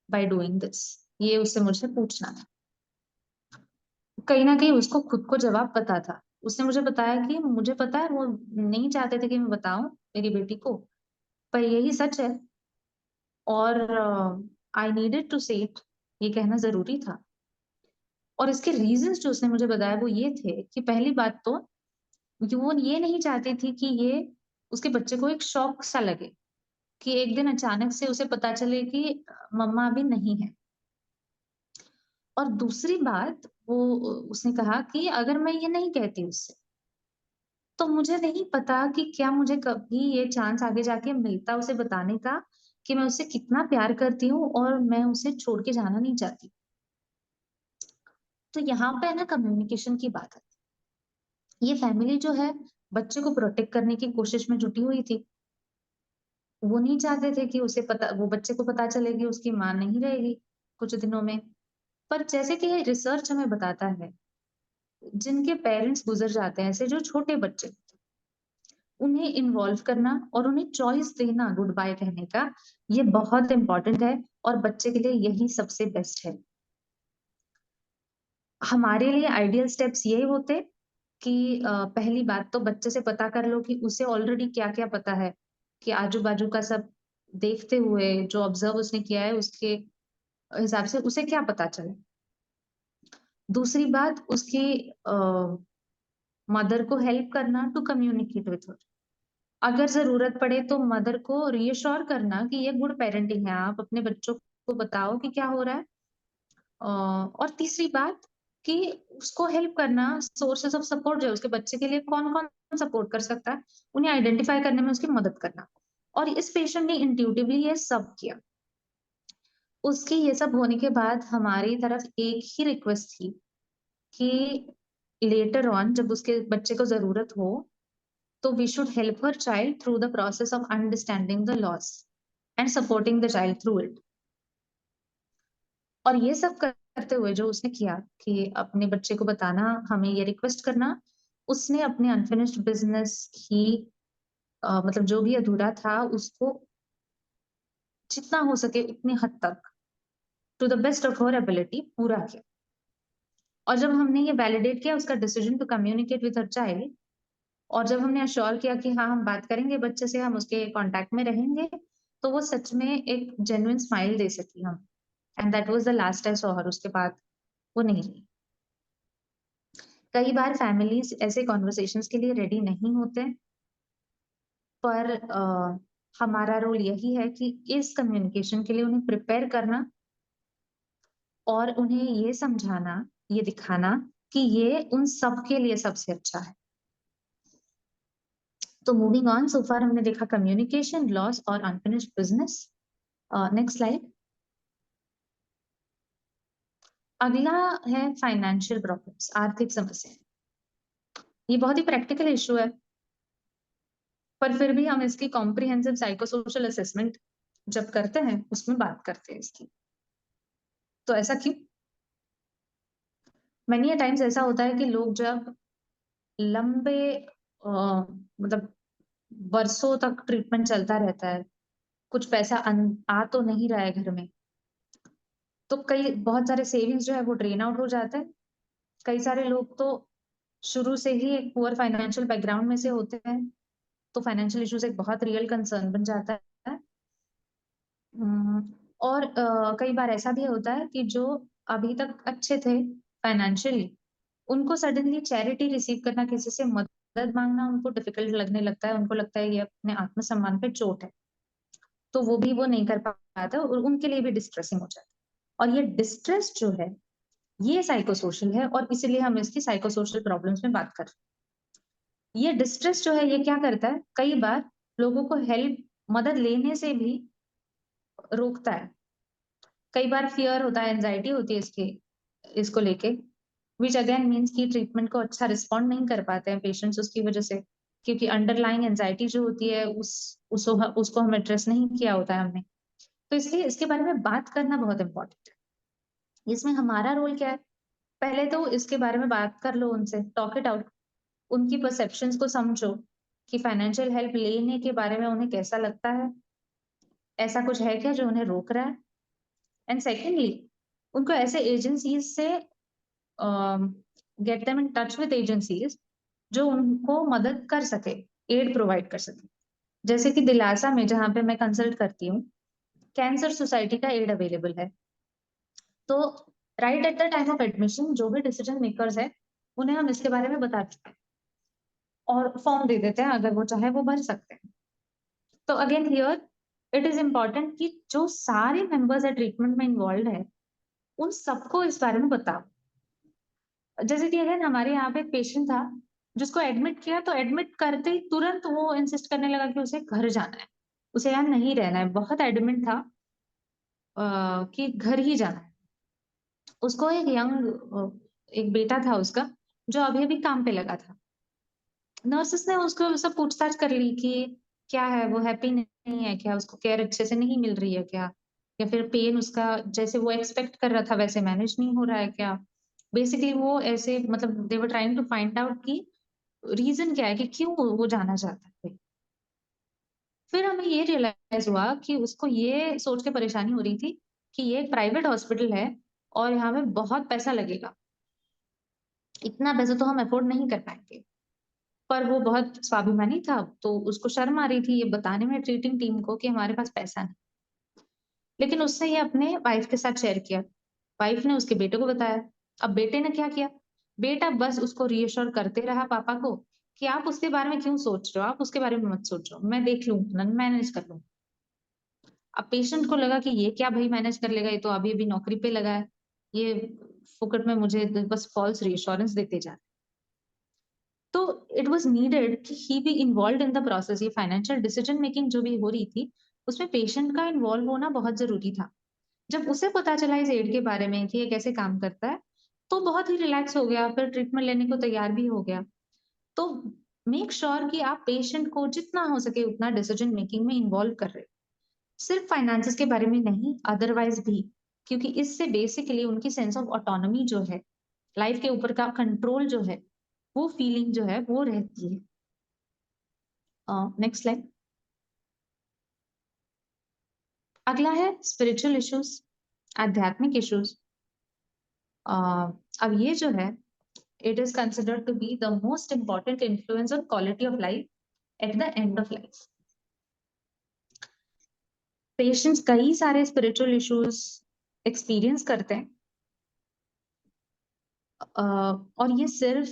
by doing this, ये उससे मुझसे पूछना था। कहीं ना कहीं उसको खुद को जवाब पता था। उसने मुझे बताया कि मुझे पता है वो नहीं चाहते थे कि मैं बताऊं मेरी बेटी को, पर यही सच है, और आई नीडेड टू से इट, ये कहना जरूरी था। और इसके रीजंस जो उसने मुझे बताया वो ये थे कि पहली बात तो वो ये नहीं चाहती थी कि ये उसके बच्चे को एक शौक सा लगे, कि एक दिन अचानक से उसे पता चले कि मम्मा अभी नहीं है। और दूसरी बात, वो उसने कहा कि अगर मैं ये नहीं कहती उससे, तो मुझे नहीं पता कि क्या मुझे कभी ये चांस आगे जाके मिलता उसे बताने का कि मैं उससे कितना प्यार करती हूँ और मैं उसे छोड़ के जाना नहीं चाहती। तो यहाँ पे है ना कम्युनिकेशन की बात है। ये फैमिली जो है बच्चे को प्रोटेक्ट करने की कोशिश में जुटी हुई थी। वो नहीं चाहते थे कि वो बच्चे को पता चले कि उसकी माँ नहीं रहेगी कुछ दिनों में। पर जैसे कि रिसर्च हमें बताता है, जिनके पेरेंट्स गुजर जाते हैं, ऐसे जो छोटे बच्चे, उन्हें इन्वॉल्व करना और उन्हें चॉइस देना गुड बाय कहने का, ये बहुत इंपॉर्टेंट है, और बच्चे के लिए यही सबसे बेस्ट है। हमारे लिए आइडियल स्टेप्स ये होते कि पहली बात तो बच्चे से पता कर लो कि उसे ऑलरेडी क्या क्या पता है, कि आजू बाजू का सब देखते हुए जो ऑब्जर्व उसने किया है उसके हिसाब से उसे क्या पता चले। दूसरी बात, उसकी मदर को हेल्प करना टू कम्युनिकेट विथ हर। अगर जरूरत पड़े तो मदर को रीअश्योर करना कि ये गुड पेरेंटिंग है, आप अपने बच्चों को बताओ कि क्या हो रहा है। और तीसरी बात कि उसको हेल्प करना, सोर्सेस ऑफ सपोर्ट जो है उसके बच्चे के लिए कौन कौन सपोर्ट कर सकता है, उन्हें आइडेंटिफाई करने में उसकी मदद करना। और इस पेशेंट ने इंट्यूटिवली ये सब किया। उसके ये सब होने के बाद हमारी तरफ एक ही रिक्वेस्ट थी कि लेटर ऑन जब उसके बच्चे को जरूरत हो, तो we should help her child through the process of understanding the loss and supporting the child through it. और ये सब करते हुए जो उसने किया कि अपने बच्चे को बताना, हमें ये रिक्वेस्ट करना, उसने अपने अनफिनिश्ड बिजनेस की मतलब जो भी अधूरा था उसको जितना हो सके उतनी हद तक to the best of her ability पूरा किया। और जब हमने ये वैलिडेट किया उसका decision to communicate with her child, और जब हमने अश्योर किया कि हाँ हम बात करेंगे बच्चे से, हम उसके कांटेक्ट में रहेंगे, तो वो सच में एक जेन्युइन स्माइल दे सकी हम। And that was the last I saw her. उसके बाद वो नहीं रही। कई बार फैमिलीज ऐसे कॉन्वर्सेशंस के लिए रेडी नहीं होते, पर हमारा रोल यही है कि इस कम्युनिकेशन के लिए उन्हें प्रिपेयर करना और उन्हें ये समझाना, ये दिखाना कि ये उन सब के लिए सबसे अच्छा है। तो मूविंग ऑन, सो फार हमने देखा कम्युनिकेशन, लॉस और अनफिनिश्ड बिजनेस। Next slide. अगला है फाइनेंशियल प्रॉब्लम्स, आर्थिक समस्या। ये बहुत ही प्रैक्टिकल इशू है। पर फिर भी हम इसकी कॉम्प्रिहेंसिव साइकोसोशल असेसमेंट जब करते हैं उसमें बात करते हैं इसकी। तो ऐसा क्यों? मेनी टाइम्स ऐसा होता है कि लोग जब लंबे मतलब वर्षों तक ट्रीटमेंट चलता रहता है, कुछ पैसा आ तो नहीं रहा है घर में, तो कई बहुत सारे सेविंग्स जो है वो ड्रेन आउट हो जाता है। कई सारे लोग तो शुरू से ही एक पुअर फाइनेंशियल बैकग्राउंड में से होते हैं, तो फाइनेंशियल इश्यूज एक बहुत रियल कंसर्न बन जाता है। और कई बार ऐसा भी होता है कि जो अभी तक अच्छे थे फाइनेंशियली, उनको सडनली चैरिटी रिसीव करना, किसी से मदद मांगना उनको डिफिकल्ट लगने लगता है। उनको लगता है ये अपने आत्मसम्मान पे चोट है, तो वो भी वो नहीं कर पाता और उनके लिए भी डिस्ट्रेसिंग हो जाता है। और ये डिस्ट्रेस जो है ये साइकोसोशल है, और इसीलिए हम इसकी साइकोसोशल प्रॉब्लम्स में बात कर रहे हैं। ये डिस्ट्रेस जो है ये क्या करता है, कई बार लोगों को हेल्प, मदद लेने से भी रोकता है। कई बार फियर होता है, एंजाइटी होती है इसको लेके, विच अगेन मीन्स कि ट्रीटमेंट को अच्छा रिस्पॉन्ड नहीं कर पाते हैं पेशेंट्स उसकी वजह से, क्योंकि अंडरलाइंग एंजाइटी जो होती है उसको हम एड्रेस नहीं किया होता है हमने। तो इसलिए इसके बारे में बात करना बहुत इंपॉर्टेंट है। इसमें हमारा रोल क्या है? पहले तो इसके बारे में बात कर लो उनसे, टॉक इट आउट। उनकी परसेप्शंस को समझो कि फाइनेंशियल हेल्प लेने के बारे में उन्हें कैसा लगता है, ऐसा कुछ है क्या जो उन्हें रोक रहा है। एंड सेकेंडली, उनको ऐसे एजेंसीज से get them in touch with agencies जो उनको मदद कर सके, एड प्रोवाइड कर सके। जैसे कि दिलासा में जहाँ पे मैं कंसल्ट करती हूँ, कैंसर सोसाइटी का एड अवेलेबल है। तो right at the time of admission जो भी डिसीजन मेकर्स है उन्हें हम इसके बारे में बता चुके हैं और फॉर्म दे देते हैं, अगर वो चाहे वो भर सकते हैं। तो again here it is important कि जो सारे मेंबर्स है ट्रीटमेंट में इन्वॉल्व है उन सबको इस बारे में बताओ। जैसे कि अगर हमारे यहाँ पे एक पेशेंट था जिसको एडमिट किया, तो एडमिट करते ही तुरंत वो इंसिस्ट करने लगा कि उसे घर जाना है, उसे यहाँ नहीं रहना है। बहुत एडमिट था कि घर ही जाना है। उसको एक बेटा था उसका जो अभी अभी काम पे लगा था। नर्सेस ने उसको सब पूछताछ कर ली कि क्या है, वो हैप्पी नहीं है क्या, उसको केयर अच्छे से नहीं मिल रही है क्या, या फिर पेन उसका जैसे वो एक्सपेक्ट कर रहा था वैसे मैनेज नहीं हो रहा है क्या। बेसिकली वो ऐसे मतलब they were trying to find out कि रीजन क्या है कि क्यों वो जाना चाहता है। फिर हमें ये रियलाइज हुआ कि उसको ये सोच के परेशानी हो रही थी कि ये एक प्राइवेट हॉस्पिटल है और यहाँ पे बहुत पैसा लगेगा, इतना पैसा तो हम अफोर्ड नहीं कर पाएंगे। पर वो बहुत स्वाभिमानी था, तो उसको शर्म आ रही थी ये बताने में ट्रीटिंग टीम को कि हमारे पास पैसा नहीं। लेकिन उसने ये अपने वाइफ के साथ शेयर किया, वाइफ ने उसके बेटे को बताया। अब बेटे ने क्या किया, बेटा बस उसको रीअश्योर करते रहा पापा को कि आप उसके बारे में क्यों सोच रहे हो, आप उसके बारे में मत सोचो, मैं देख लूंगा, मैनेज कर लूंगा। अब पेशेंट को लगा कि ये क्या भाई मैनेज कर लेगा, ये तो अभी अभी नौकरी पे लगा है, ये फुकट में मुझे बस फॉल्स रीअश्योरेंस देते जा रहे हैं। तो इट वाज नीडेड कि he be involve in the process. ये फाइनेंशियल डिसीजन मेकिंग जो भी हो रही थी उसमें पेशेंट का इन्वॉल्व होना बहुत जरूरी था। जब उसे पता चला इस एड के बारे में कि ये कैसे काम करता है, तो बहुत ही रिलैक्स हो गया, फिर ट्रीटमेंट लेने को तैयार भी हो गया। तो मेक श्योर कि आप पेशेंट को जितना हो सके उतना डिसीजन मेकिंग में इन्वॉल्व कर रहे हो, सिर्फ फाइनेंसेस के बारे में नहीं, अदरवाइज भी, क्योंकि इससे बेसिकली उनकी सेंस ऑफ ऑटोनॉमी जो है, लाइफ के ऊपर का कंट्रोल जो है, वो फीलिंग जो है वो रहती है। Next slide. अगला है स्पिरिचुअल इश्यूज, आध्यात्मिक इश्यूज। अब ये जो है it is considered to be the most important influence on quality of life at the end of life. Patients कई सारे स्पिरिचुअल इश्यूज एक्सपीरियंस करते हैं, और ये सिर्फ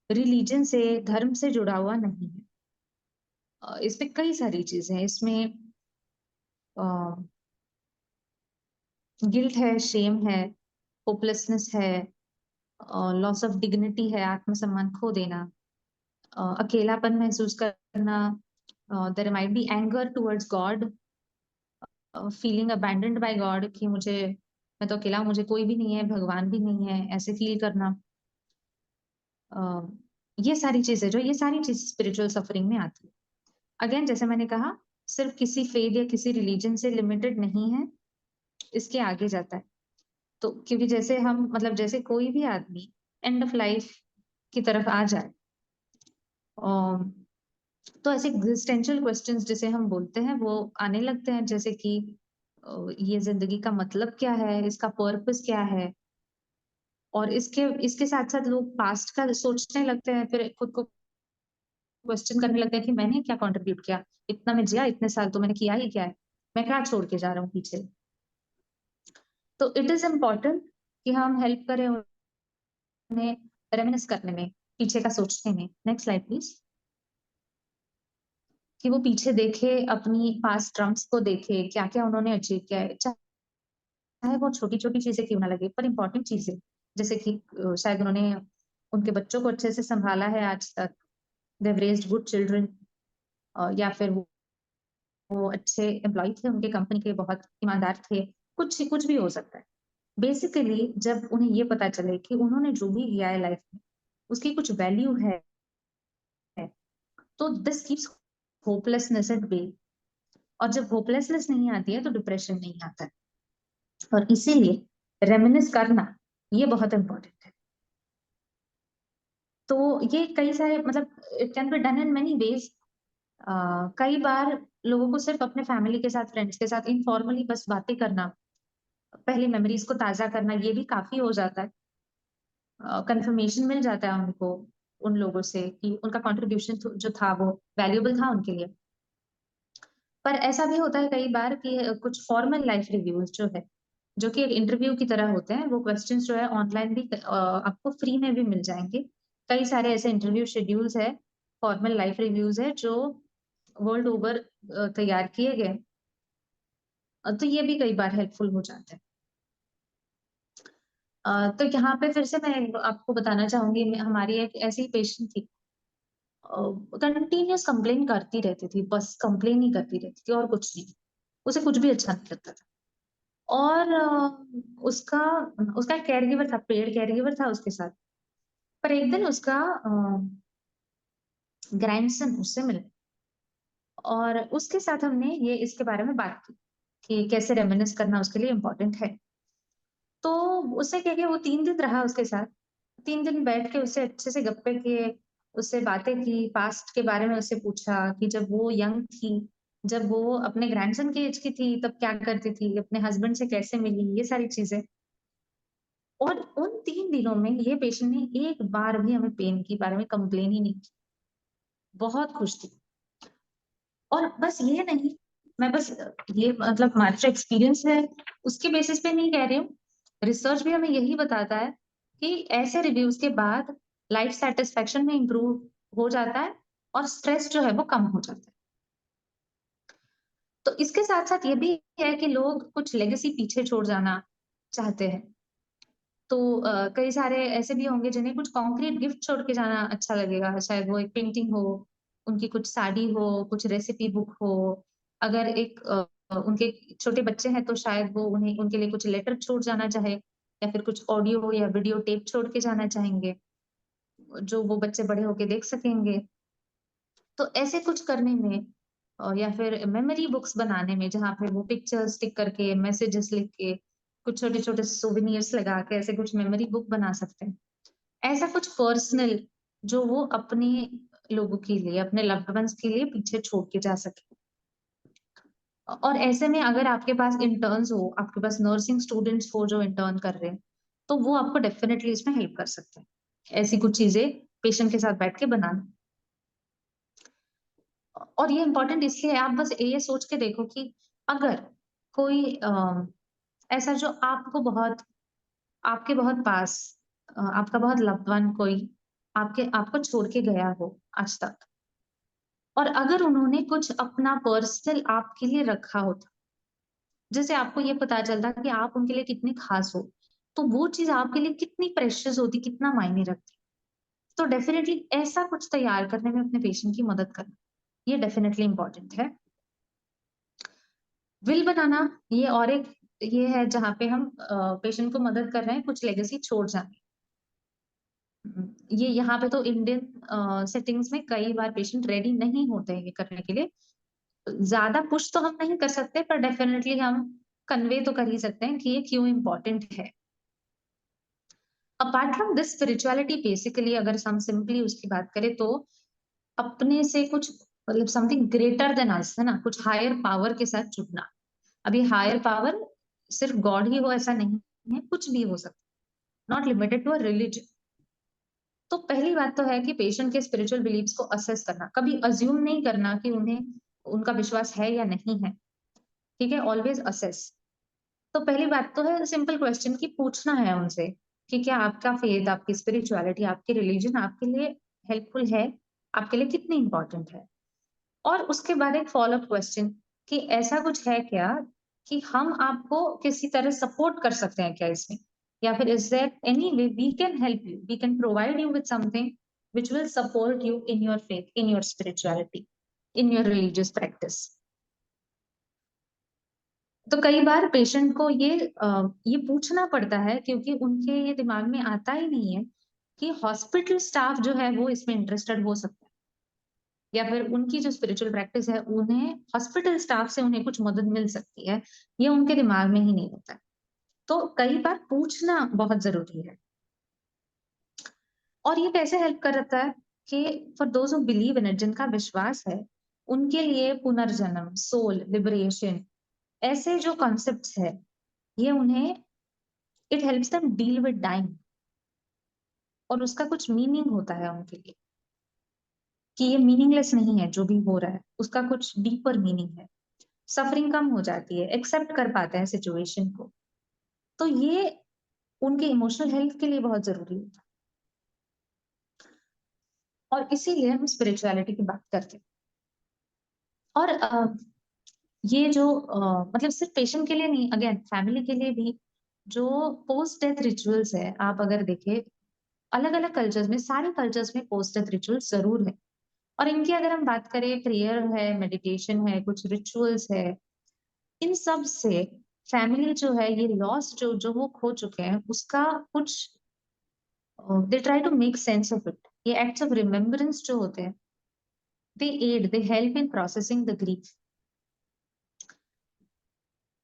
रिलीजन से, धर्म से जुड़ा हुआ नहीं है। इसमें कई सारी चीजें हैं। इसमें गिल्ट है, शेम है, होपलेसनेस है, लॉस ऑफ डिग्निटी है, आत्मसम्मान खो देना, अकेलापन महसूस करना, there might be anger towards God, feeling abandoned by God कि मैं तो अकेला, मुझे कोई भी नहीं है, भगवान भी नहीं है, ऐसे फील करना। ये सारी चीजें स्पिरिचुअल सफरिंग में आती है। अगेन जैसे मैंने कहा, सिर्फ किसी फेथ या किसी रिलीजन से लिमिटेड नहीं है, इसके आगे जाता है। तो क्योंकि जैसे हम मतलब जैसे कोई भी आदमी एंड ऑफ लाइफ की तरफ आ जाए, तो ऐसे एग्जिस्टेंशियल क्वेश्चंस जिसे हम बोलते हैं वो आने लगते हैं, जैसे कि ये जिंदगी का मतलब क्या है, इसका पर्पस क्या है। और इसके इसके साथ साथ लोग पास्ट का सोचने लगते हैं, फिर खुद को क्वेश्चन करने लगते हैं कि मैंने क्या कंट्रीब्यूट किया, इतना मैं जिया, इतने साल तो मैंने किया ही क्या है, मैं क्या छोड़ के जा रहा हूँ पीछे। तो इट इज इम्पोर्टेंट कि हम हेल्प करें उन्हें रेमिनिस करने में, पीछे का सोचने में। Next slide please. कि वो पीछे देखे, अपनी पास्ट ट्रम्प्स को देखे, क्या क्या उन्होंने अचीव किया है, चाहे वो छोटी छोटी चीजें क्यों ना लगे, पर इंपॉर्टेंट चीजें, जैसे कि शायद उन्होंने उनके बच्चों को अच्छे से संभाला है आज तक, देव रेज्ड गुड चिल्ड्रन, या फिर वो अच्छे एम्प्लॉय थे उनके कंपनी के, बहुत ईमानदार थे, कुछ भी हो सकता है। बेसिकली जब उन्हें ये पता चले कि उन्होंने जो भी किया है लाइफ में उसकी कुछ वैल्यू है, तो this keeps hopelessness at bay. और जब होपलेसनेस नहीं आती है तो डिप्रेशन नहीं आता है। और इसीलिए रेमिनिस करना ये बहुत इंपॉर्टेंट है। तो ये कई सारे मतलब it can be done in many ways. कई बार लोगों को सिर्फ अपने फैमिली के साथ, फ्रेंड्स के साथ इनफॉर्मली बस बातें करना, पहली मेमोरीज को ताजा करना, ये भी काफी हो जाता है। कंफर्मेशन मिल जाता है उनको उन लोगों से कि उनका कंट्रीब्यूशन जो था वो वैल्यूएबल था उनके लिए। पर ऐसा भी होता है कई बार कि कुछ फॉर्मल लाइफ रिव्यूज जो है, जो कि एक इंटरव्यू की तरह होते हैं, वो क्वेश्चंस जो है ऑनलाइन भी आपको फ्री में भी मिल जाएंगे। कई सारे ऐसे इंटरव्यू शेड्यूल्स है, फॉर्मल लाइफ रिव्यूज है जो वर्ल्ड ओवर तैयार किए गए। तो ये भी कई बार हेल्पफुल हो जाता है। तो यहाँ पे फिर से मैं आपको बताना चाहूंगी, हमारी एक ऐसी पेशेंट थी, कंटिन्यूस कंप्लेन करती रहती थी, बस कंप्लेन ही करती रहती थी और कुछ नहीं, उसे कुछ भी अच्छा नहीं लगता था। और उसका उसका केयर गिवर था, पेड केयर गिवर था उसके साथ। पर एक दिन उसका ग्रैंडसन उससे मिले, और उसके साथ हमने ये इसके बारे में बात की कि कैसे रेमिनिस करना उसके लिए इम्पोर्टेंट है। तो उससे क्या किया, वो 3 दिन रहा उसके साथ, 3 दिन बैठ के उससे अच्छे से गप्पे किए, उससे बातें की, पास्ट के बारे में उससे पूछा कि जब वो यंग थी, जब वो अपने ग्रैंडसन के एज की थी तब क्या करती थी, अपने हस्बैंड से कैसे मिली, ये सारी चीजें। और उन 3 दिनों में ये पेशेंट ने एक बार भी हमें पेन के बारे में कंप्लेन ही नहीं की, बहुत खुश थी। और बस ये नहीं, मैं बस ये मतलब हमारा जो एक्सपीरियंस है उसके बेसिस पे नहीं कह रही हूँ, रिसर्च भी हमें यही बताता है कि ऐसे रिव्यूज के बाद लाइफ सेटिस्फेक्शन में इंप्रूव हो जाता है और स्ट्रेस जो है वो कम हो जाता है। तो इसके साथ साथ ये भी है कि लोग कुछ लेगेसी पीछे छोड़ जाना चाहते हैं। तो कई सारे ऐसे भी होंगे जिन्हें कुछ कॉन्क्रीट गिफ्ट छोड़ के जाना अच्छा लगेगा, शायद वो एक पेंटिंग हो, उनकी कुछ साड़ी हो, कुछ रेसिपी बुक हो। अगर एक उनके छोटे बच्चे हैं तो शायद वो उन्हें उनके लिए कुछ लेटर छोड़ जाना चाहे, या फिर कुछ ऑडियो या वीडियो टेप छोड़ के जाना चाहेंगे जो वो बच्चे बड़े होके देख सकेंगे। तो ऐसे कुछ करने में या फिर मेमोरी बुक्स बनाने में, जहाँ पे वो पिक्चर्स टिक करके, मैसेजेस लिख के, कुछ छोटे छोटे सोवेनियर्स लगा के ऐसे कुछ मेमोरी बुक बना सकते हैं। ऐसा कुछ पर्सनल जो वो अपने लोगों के लिए, अपने लव्ड वंस के लिए पीछे छोड़ के जा सके। और ऐसे में अगर आपके पास इंटर्न्स हो, आपके पास नर्सिंग स्टूडेंट्स हो जो इंटर्न कर रहे हैं, तो वो आपको डेफिनेटली इसमें हेल्प कर सकते हैं, ऐसी कुछ चीजें पेशेंट के साथ बैठ के बनाना। और ये इम्पोर्टेंट इसलिए है, आप बस ये सोच के देखो कि अगर कोई ऐसा जो आपके बहुत पास, आपका बहुत लव्ड वन कोई आपको छोड़ के गया हो आज तक, और अगर उन्होंने कुछ अपना पर्सनल आपके लिए रखा होता, जैसे आपको ये पता चलता कि आप उनके लिए कितने खास हो, तो वो चीज आपके लिए कितनी प्रेशियस होती, कितना मायने रखती। तो डेफिनेटली ऐसा कुछ तैयार करने में अपने पेशेंट की मदद करना, ये डेफिनेटली इंपॉर्टेंट है। विल बनाना, ये और एक ये है जहाँ पे हम पेशेंट को मदद कर रहे हैं कुछ लेगेसी छोड़ जाने। ये यहाँ पे तो इंडियन सेटिंग्स में कई बार पेशेंट रेडी नहीं होते हैं ये करने के लिए। ज्यादा पुश तो हम नहीं कर सकते, पर डेफिनेटली हम कन्वे तो कर ही सकते हैं कि ये क्यों इम्पोर्टेंट है। Apart from this spirituality, basically अगर हम सिंपली उसकी बात करें तो अपने से कुछ मतलब समथिंग ग्रेटर देन अस, है ना, कुछ हायर पावर के साथ जुड़ना। अभी हायर पावर सिर्फ गॉड ही हो ऐसा नहीं है, कुछ भी हो सकता, not limited to a religion. तो पहली बात तो है कि पेशेंट के स्पिरिचुअल बिलीव्स को असेस करना, कभी अज्यूम नहीं करना कि उन्हें उनका विश्वास है या नहीं है, ठीक है, ऑलवेज असेस। तो पहली बात तो है सिंपल क्वेश्चन की पूछना है उनसे कि क्या आपका फेथ, आपकी स्पिरिचुअलिटी, आपकी रिलीजन आपके लिए हेल्पफुल है, आपके लिए कितनी इंपॉर्टेंट है। और उसके बाद एक फॉलोअप क्वेश्चन कि ऐसा कुछ है क्या कि हम आपको किसी तरह सपोर्ट कर सकते हैं क्या इसमें, या फिर is there any way we can help you, we can provide you with something which will support you in your faith, in your spirituality, in your religious practice. तो कई बार पेशेंट को ये पूछना पड़ता है क्योंकि उनके ये दिमाग में आता ही नहीं है कि हॉस्पिटल स्टाफ जो है वो इसमें इंटरेस्टेड हो सकता है, या फिर उनकी जो स्पिरिचुअल प्रैक्टिस है उन्हें हॉस्पिटल स्टाफ से उन्हें कुछ मदद मिल सकती है, ये उनके दिमाग में ही नहीं होता है। तो कई बार पूछना बहुत जरूरी है। और ये कैसे हेल्प करता है कि for those who believe in it, जिनका विश्वास है, उनके लिए पुनर्जन्म, सोल, लिबरेशन, ऐसे जो कॉन्सेप्ट्स है, ये उन्हें it helps them deal with dying, और उसका कुछ मीनिंग होता है उनके लिए कि ये मीनिंगलेस नहीं है जो भी हो रहा है, उसका कुछ डीपर मीनिंग है। सफरिंग कम हो जाती है, एक्सेप्ट कर पाते हैं सिचुएशन को। तो ये उनके इमोशनल हेल्थ के लिए बहुत जरूरी होता है, और इसीलिए हम स्पिरिचुअलिटी की बात करते हैं। और ये जो मतलब सिर्फ पेशेंट के लिए नहीं, अगेन फैमिली के लिए भी जो पोस्ट डेथ रिचुअल्स है, आप अगर देखें अलग अलग कल्चर्स में, सारे कल्चर्स में पोस्ट डेथ रिचुअल्स जरूर है। और इनकी अगर हम बात करें, प्रेयर है, मेडिटेशन है, कुछ रिचुअल्स है, इन सब से फैमिली जो है, ये लॉस जो जो वो खो चुके हैं उसका कुछ they try to make sense of it. ये एक्ट्स ऑफ रिमेम्बरेंस जो होते हैं, they help in processing the grief.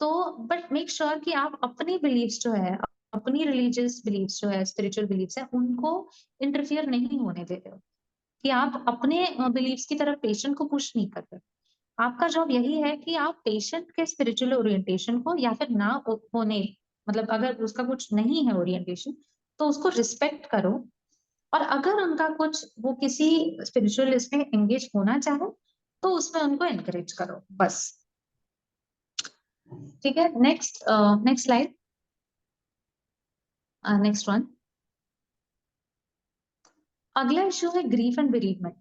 तो बट मेक श्योर कि आप अपनी बिलीव्स जो है, अपनी रिलीजियस बिलीव्स जो है, स्पिरिचुअल बिलीव्स है, उनको इंटरफियर नहीं होने दे रहे हो, कि आप अपने बिलीव्स की तरफ पेशेंट को पुश नहीं कर रहे। आपका जॉब यही है कि आप पेशेंट के स्पिरिचुअल ओरिएंटेशन को, या फिर ना होने, मतलब अगर उसका कुछ नहीं है ओरिएंटेशन, तो उसको रिस्पेक्ट करो। और अगर उनका कुछ वो किसी स्पिरिचुअल इसमें एंगेज होना चाहे, तो उसमें उनको एनकरेज करो, बस। ठीक है, next next slide, next one. अगला इश्यू है ग्रीफ एंड बेरीडमेंट,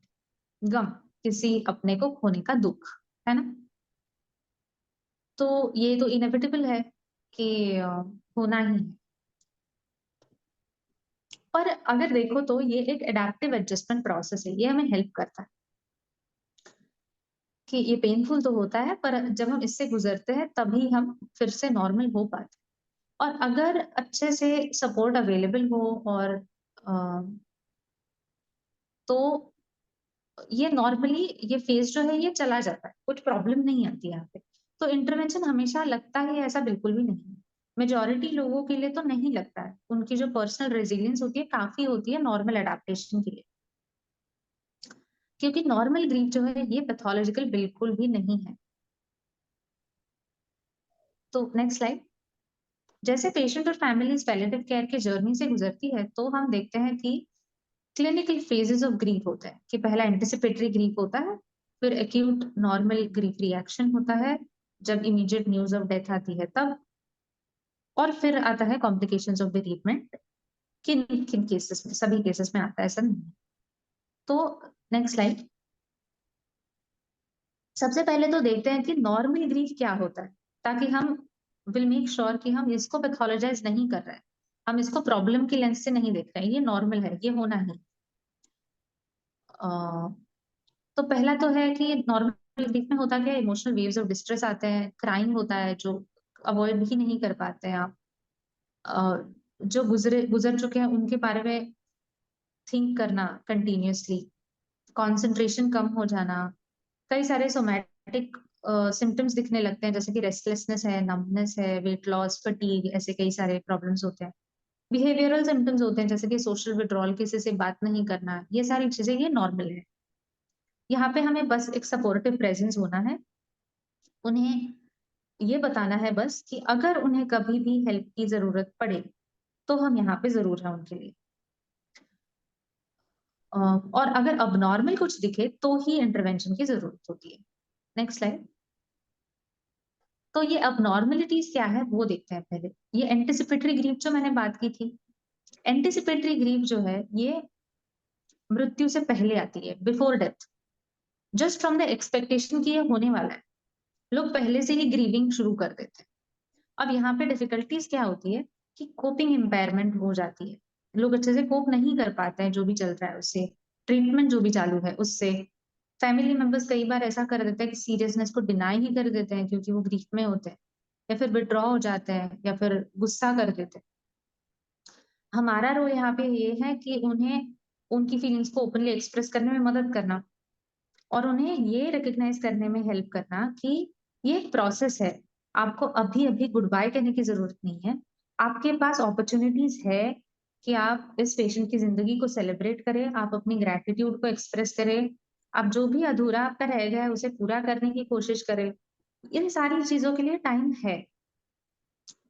गम, किसी अपने को खोने का दुख, है ना। तो ये तो इनएविटेबल है कि होना ही है। पर अगर देखो तो ये एक एडेप्टिव एडजस्टमेंट प्रोसेस है, ये हमें हेल्प करता है कि ये पेनफुल तो होता है, पर जब हम इससे गुजरते हैं तभी हम फिर से नॉर्मल हो पाते हैं। और अगर अच्छे से सपोर्ट अवेलेबल हो, और तो ये नॉर्मली ये फेज जो है ये चला जाता है, कुछ प्रॉब्लम नहीं आती यहाँ पे। तो इंटरवेंशन हमेशा लगता है ऐसा बिल्कुल भी नहीं है। मेजोरिटी लोगों के लिए तो नहीं लगता है, उनकी जो पर्सनल रेजिलियंस होती है काफी होती है नॉर्मल एडेप्टेशन के लिए, क्योंकि नॉर्मल ग्रीफ जो है ये पैथोलॉजिकल बिल्कुल भी नहीं है। तो नेक्स्ट स्लाइड। जैसे पेशेंट और फैमिली पैलिएटिव केयर की जर्नी से गुजरती है, तो हम देखते हैं कि क्लिनिकल फेजेस ऑफ ग्रीफ होता है कि पहला एंटिसिपेटरी ग्रीफ होता है, फिर एक्यूट नॉर्मल ग्रीफ रिएक्शन होता है जब इमीडिएट न्यूज ऑफ डेथ आती है तब, और फिर आता है कॉम्प्लिकेशंस ऑफ बेरीडमेंट। किन किन केसेस में, सभी केसेस में आता है, ऐसा नहीं। तो नेक्स्ट स्लाइड। सबसे पहले तो देखते हैं कि नॉर्मल ग्रीफ क्या होता है, ताकि हम विल मेक श्योर कि हम इसको पैथोलॉजाइज नहीं कर रहे हैं, हम इसको प्रॉब्लम की लेंस से नहीं देख रहे हैं, ये नॉर्मल है, ये होना ही। तो पहला तो है कि नॉर्मल ग्रीफ में होता क्या है, इमोशनल वेव्स ऑफ डिस्ट्रेस आते हैं, क्राइम होता है जो अवॉइड ही नहीं कर पाते हैं आप। जो गुजर चुके हैं उनके बारे में थिंक करना कंटिन्यूअसली, कंसंट्रेशन कम हो जाना, कई सारे सोमैटिक सिम्टम्स दिखने लगते हैं, जैसे कि रेस्टलेसनेस है, नंबनेस है, वेट लॉस, फटीग, ऐसे कई सारे प्रॉब्लम्स होते हैं। बिहेवियरल सिम्टम्स होते हैं, जैसे कि सोशल विड्रॉल, किसी से बात नहीं करना, ये सारी चीजें ये नॉर्मल है। यहाँ पे हमें बस एक सपोर्टिव प्रेजेंस होना है, उन्हें ये बताना है बस कि अगर उन्हें कभी भी हेल्प की जरूरत पड़े तो हम यहाँ पे जरूर हैं उनके लिए। और अगर अबनॉर्मल कुछ दिखे तो ही इंटरवेंशन की जरूरत होती है। Next slide. तो ये अबनॉर्मलिटीज क्या है वो देखते हैं पहले। ये एंटिसिपेटरी ग्रीफ जो मैंने बात की थी, एंटिसिपेटरी ग्रीफ जो है ये मृत्यु से पहले आती है, before death, just from the expectation कि ये होने वाला है, लोग पहले से ही ग्रीविंग शुरू कर देते हैं। अब यहाँ पे डिफिकल्टीज क्या होती है कि कोपिंग इम्पेयरमेंट हो जाती है, लोग अच्छे से कोप नहीं कर पाते हैं जो भी चल रहा है उससे, ट्रीटमेंट जो भी चालू है उससे। फैमिली मेंबर्स कई बार ऐसा कर देते हैं कि सीरियसनेस को डिनाई ही कर देते हैं क्योंकि वो ग्रीफ में होते हैं, या फिर विड्रॉ हो जाते हैं, या फिर गुस्सा कर देते हैं। हमारा रोल यहाँ पे ये है कि उन्हें उनकी फीलिंग्स को ओपनली एक्सप्रेस करने में मदद करना, और उन्हें ये रिकग्नाइज करने में हेल्प करना कि ये एक प्रोसेस है, आपको अभी अभी गुड बाय कहने की जरूरत नहीं है, आपके पास अपॉर्चुनिटीज है कि आप इस पेशेंट की जिंदगी को सेलिब्रेट करें, आप अपनी ग्रैटिट्यूड को एक्सप्रेस करें, आप जो भी अधूरा आपका रह गया है उसे पूरा करने की कोशिश करें। इन सारी चीजों के लिए टाइम है,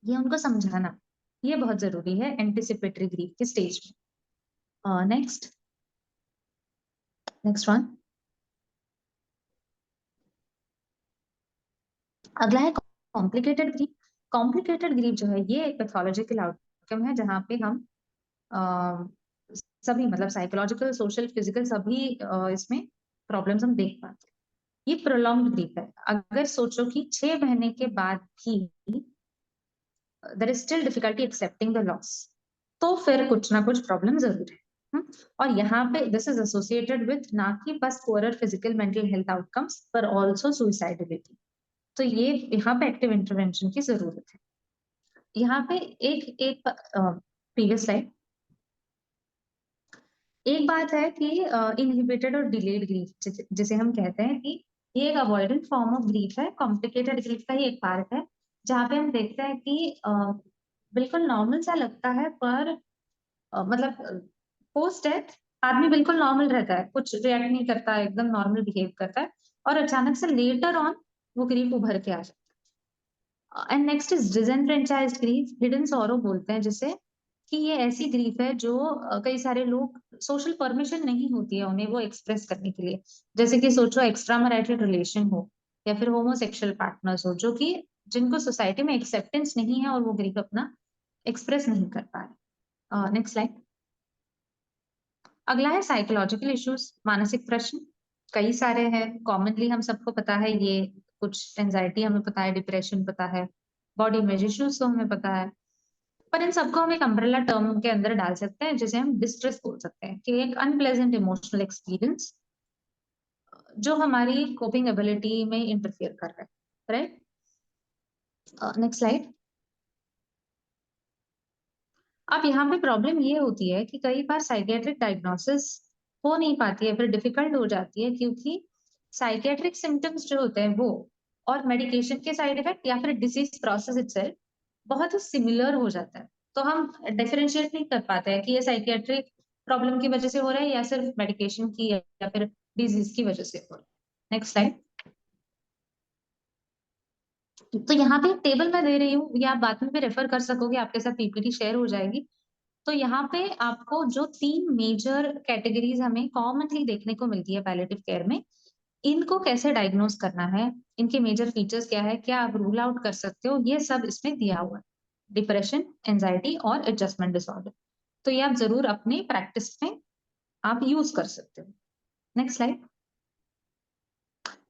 ये उनको समझाना ये बहुत जरूरी है एंटिसिपेटरी ग्रीफ के स्टेज में। नेक्स्ट नेक्स्ट वन, अगला है कॉम्प्लिकेटेड ग्रीफ। कॉम्प्लिकेटेड ग्रीफ जो है ये एक पैथोलॉजिकल आउटकम है जहाँ पे हम सभी मतलब साइकोलॉजिकल, सोशल, फिजिकल सभी इसमें प्रॉब्लम्स हम देख पाते हैं। ये प्रोलॉन्ग्ड ग्रीफ है। अगर सोचो कि 6 महीने के बाद भी there is still difficulty accepting the loss, तो फिर कुछ ना कुछ प्रॉब्लम जरूर है। और यहाँ पे दिस इज एसोसिएटेड विथ ना कि बस poorer physical mental health outcomes पर ऑल्सो सुइसाइडिलिटी। तो ये यहाँ पे एक्टिव इंटरवेंशन की जरूरत है। यहाँ पे एक एक प्रीवियस स्लाइड, एक बात है कि इनहिबिटेड और डिलेड ग्रीफ जिसे हम कहते हैं कि ये एक अवॉइडेंट फॉर्म ऑफ ग्रीफ है, कॉम्प्लिकेटेड ग्रीफ का ही एक पार्ट है, जहाँ पे हम देखते हैं कि बिल्कुल नॉर्मल सा लगता है पर मतलब पोस्ट डेथ आदमी बिल्कुल नॉर्मल रहता है, कुछ रिएक्ट नहीं करता है, एकदम नॉर्मल बिहेव करता है, और अचानक से लेटर ऑन वो ग्रीफ उभर के आ जाता है। And next is disenfranchised grief, hidden sorrow बोलते हैं जिसे, कि ये ऐसी ग्रीफ है जो कई सारे लोग सोशल परमिशन नहीं होती है उन्हें वो एक्सप्रेस करने के लिए। जैसे कि सोचो एक्स्ट्रा मैरिटल रिलेशन हो या फिर होमोसेक्सुअल पार्टनर्स हो जो कि जिनको सोसाइटी में एक्सेप्टेंस नहीं है और वो ग्रीफ अपना एक्सप्रेस नहीं कर पा रहे। Next slide. अगला है साइकोलॉजिकल इश्यूज, मानसिक प्रश्न कई सारे हैं, कॉमनली हम सबको पता है ये, कुछ एंजाइटी हमें पता है, डिप्रेशन पता है, बॉडी इमेज इश्यूज तो हमें पता है, पर इन सबको हम एक अम्ब्रेला टर्म के अंदर डाल सकते हैं जिसे हम डिस्ट्रेस बोल सकते हैं, कि एक अनप्लेजेंट इमोशनल एक्सपीरियंस जो हमारी कोपिंग एबिलिटी में इंटरफियर कर रहा है, राइट। Next slide. अब यहाँ पे प्रॉब्लम ये होती है कि कई बार साइकियाट्रिक डायग्नोसिस हो नहीं पाती है, फिर डिफिकल्ट हो जाती है क्योंकि साइकियाट्रिक सिम्टम्स जो होते हैं वो और मेडिकेशन के साइड इफेक्ट या फिर डिसीज प्रोसेस इटसेल्फ बहुत ही सिमिलर हो जाता है, तो हम डिफरेंशिएट नहीं कर पाते हैं कि ये साइकियाट्रिक प्रॉब्लम की वजह से हो रहा है या सिर्फ मेडिकेशन की या फिर डिजीज की वजह से हो रहा है। Next slide. तो यहाँ पे टेबल मैं दे रही हूँ, या आप बाद में भी रेफर कर सकोगे, आपके साथ पीपीटी शेयर हो जाएगी। तो यहाँ पे आपको जो 3 मेजर कैटेगरीज हमें कॉमनली देखने को मिलती है पैलिएटिव केयर में, इनको कैसे डायग्नोज करना है, इनके मेजर फीचर्स क्या है, क्या आप रूल आउट कर सकते हो, ये सब इसमें दिया हुआ है। डिप्रेशन, एंजाइटी और एडजस्टमेंट डिसऑर्डर, तो ये आप जरूर अपने प्रैक्टिस में आप यूज कर सकते हो। Next slide.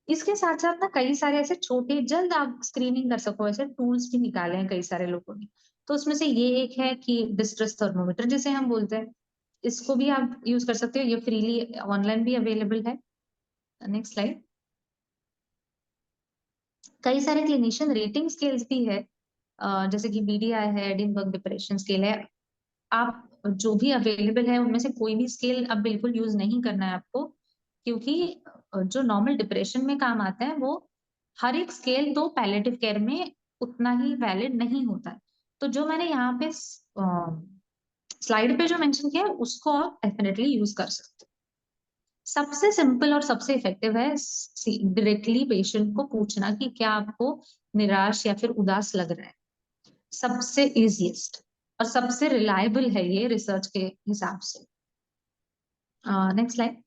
इसके साथ साथ ना कई सारे ऐसे छोटे जल्द आप स्क्रीनिंग कर सको ऐसे टूल्स भी निकाले हैं कई सारे लोगों ने, तो उसमें से ये एक है कि डिस्ट्रेस थर्मोमीटर जिसे हम बोलते हैं, इसको भी आप यूज कर सकते हो, ये फ्रीली ऑनलाइन भी अवेलेबल है। Next slide. कई सारे क्लिनिशियन रेटिंग स्केल्स भी है, जैसे कि बीडीआई है, एडिनबर्ग डिप्रेशन स्केल है, आप जो भी अवेलेबल है उनमें से कोई भी स्केल अब बिल्कुल यूज नहीं करना है आपको, क्योंकि जो नॉर्मल डिप्रेशन में काम आता है वो हर एक स्केल तो पैलेटिव केयर में उतना ही वैलिड नहीं होता है। तो जो मैंने यहाँ पे स्लाइड पे जो मेंशन किया है उसको आप डेफिनेटली यूज कर सकते हो। सबसे सिंपल और सबसे इफेक्टिव है डायरेक्टली पेशेंट को पूछना कि क्या आपको निराश या फिर उदास लग रहा है। सबसे इजीएस्ट और सबसे रिलायबल है ये रिसर्च के हिसाब से। Next slide.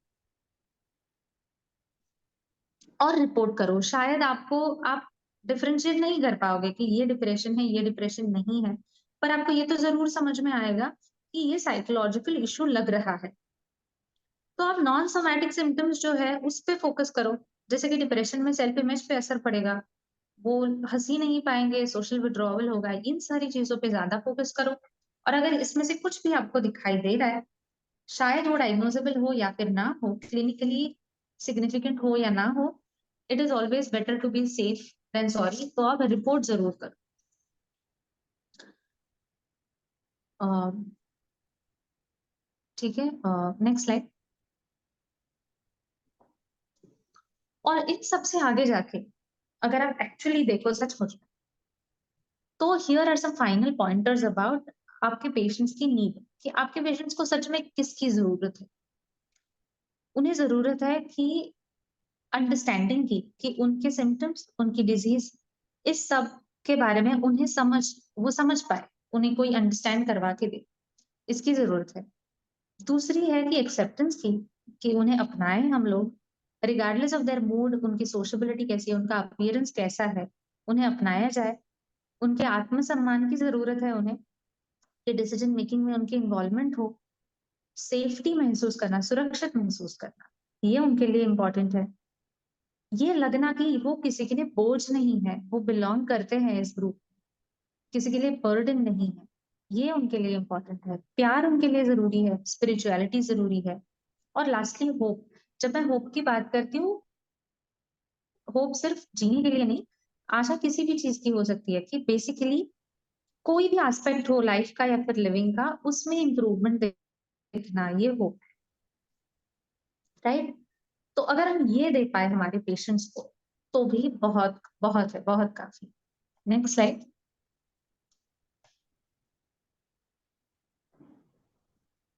और रिपोर्ट करो। शायद आप डिफरेंशिएट नहीं कर पाओगे कि ये डिप्रेशन है, ये डिप्रेशन नहीं है, पर आपको ये तो जरूर समझ में आएगा कि ये साइकोलॉजिकल इशू लग रहा है। तो आप नॉन सोमैटिक सिम्टम्स जो है उस पे फोकस करो। जैसे कि डिप्रेशन में सेल्फ इमेज पे असर पड़ेगा, वो हंसी नहीं पाएंगे, सोशल विड्रॉवल होगा, इन सारी चीजों पे ज्यादा फोकस करो। और अगर इसमें से कुछ भी आपको दिखाई दे रहा है, शायद वो डायग्नोजेबल हो या फिर ना हो, क्लिनिकली सिग्निफिकेंट हो या ना हो, it is always better to be safe than sorry. तो आप रिपोर्ट जरूर करो। ठीक है, नेक्स्ट स्लाइड। और इन सबसे आगे जाके अगर आप एक्चुअली देखो सचमुच में, तो here are some final pointers about आपके पेशेंट्स की नीड, कि आपके पेशेंट्स को सच में किसकी जरूरत है। उन्हें जरूरत है कि अंडरस्टैंडिंग की, कि उनके सिम्टम्स, उनकी डिजीज, इस सब के बारे में उन्हें वो समझ पाए, उन्हें कोई अंडरस्टैंड करवा के दे, इसकी जरूरत है। दूसरी है कि एक्सेप्टेंस की, कि उन्हें अपनाएं हम लोग, रिगार्डलेस ऑफ देयर मूड, उनकी सोशबिलिटी कैसी है, उनका अपीयरेंस कैसा है, उन्हें अपनाया जाए। उनके आत्मसम्मान की जरूरत है उन्हें, कि डिसीजन मेकिंग में उनकी इन्वॉल्वमेंट हो, सेफ्टी महसूस करना, सुरक्षित महसूस करना, ये उनके लिए इम्पोर्टेंट है। ये लगना कि वो किसी के लिए बोझ नहीं है, वो बिलोंग करते हैं इस ग्रुप, किसी के लिए बर्डन नहीं है, ये उनके लिए इम्पोर्टेंट है। प्यार उनके लिए जरूरी है, स्पिरिचुअलिटी जरूरी है। और लास्टली होप। जब मैं होप की बात करती हूँ, होप सिर्फ जीने के लिए नहीं, आशा किसी भी चीज की हो सकती है, कि बेसिकली कोई भी एस्पेक्ट हो लाइफ का या फिर लिविंग का, उसमें इम्प्रूवमेंट दिखना, ये होप है, राइट। तो अगर हम ये दे पाए हमारे पेशेंट्स को, तो भी बहुत बहुत है, बहुत काफी। Next slide.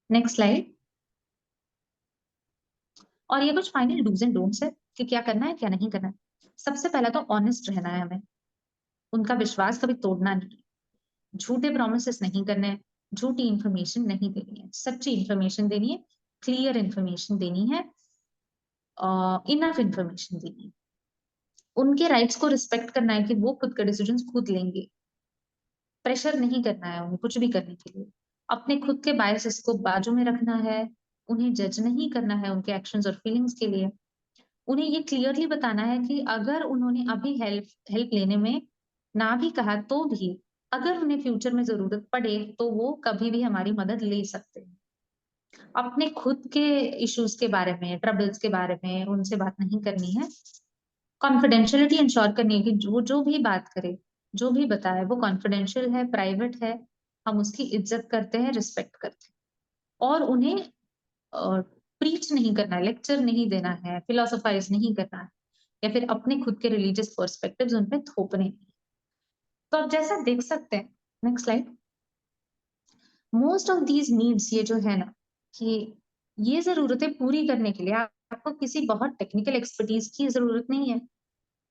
Next slide. और ये कुछ फाइनल डूज एंड डोंट्स है कि क्या करना है क्या नहीं करना है। सबसे पहला तो ऑनेस्ट रहना है हमें, उनका विश्वास कभी तोड़ना नहीं, झूठे प्रोमिसेस नहीं करने हैं, झूठी इंफॉर्मेशन नहीं देनी है, सच्ची इंफॉर्मेशन देनी है, क्लियर इंफॉर्मेशन देनी है, इनफ इंफॉर्मेशन देनी है। उनके राइट्स को रिस्पेक्ट करना है कि वो खुद के डिसीजन खुद लेंगे, प्रेशर नहीं करना है उन्हें कुछ भी करने के लिए, अपने खुद के बायसेस को बाजू में रखना है, उन्हें जज नहीं करना है उनके एक्शंस और फीलिंग्स के लिए। उन्हें ये क्लियरली बताना है कि अगर उन्होंने अभी हेल्प लेने में ना भी कहा, तो भी अगर उन्हें फ्यूचर में जरूरत पड़े तो वो कभी भी हमारी मदद ले सकते हैं। अपने खुद के इश्यूज के बारे में, ट्रबल्स के बारे में उनसे बात नहीं करनी है। कॉन्फिडेंशियलिटी इंश्योर करनी है कि जो जो भी बात करे, जो भी बताए, वो कॉन्फिडेंशियल है, प्राइवेट है, हम उसकी इज्जत करते हैं, रिस्पेक्ट करते हैं। और उन्हें प्रीच नहीं करना है, लेक्चर नहीं देना है, फिलोसोफाइज नहीं करना है, या फिर अपने खुद के रिलीजियस पर्सपेक्टिव्स उन पे थोपने नहीं। तो आप जैसा देख सकते हैं, next slide. Most of these needs, ये जो है ना, कि ये जरूरतें पूरी करने के लिए आपको किसी बहुत टेक्निकल एक्सपर्टीज की जरूरत नहीं है।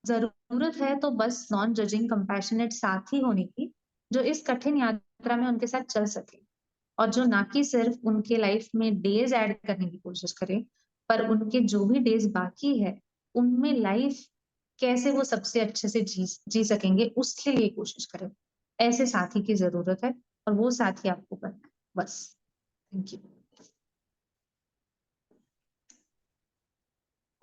जरूरत है तो बस नॉन जजिंग कंपैशनेट साथी होने की, जो इस कठिन यात्रा में उनके साथ चल सके, और जो ना कि सिर्फ उनके लाइफ में डेज ऐड करने की कोशिश करे, पर उनके जो भी डेज बाकी है उनमें लाइफ कैसे वो सबसे अच्छे से जी सकेंगे, उसके लिए कोशिश करें। ऐसे साथी की जरूरत है, और वो साथी आपको बनना है, बस। Thank you.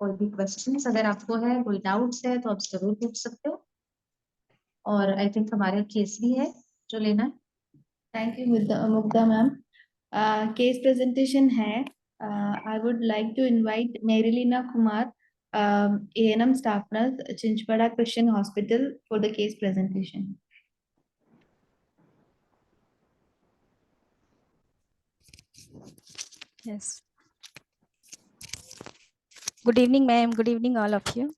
कोई भी क्वेश्चंस अगर आपको है, कोई डाउट्स है, तो आप जरूर पूछ सकते हो। और आई थिंक हमारे केस भी है जो लेना है। Thank you Mugdha ma'am. Case presentation है। I would like to invite Merilina Kumar, A&M staff nurse, Chinchpada Christian Hospital, for the case presentation. Yes. Good evening, ma'am. Good evening, all of you.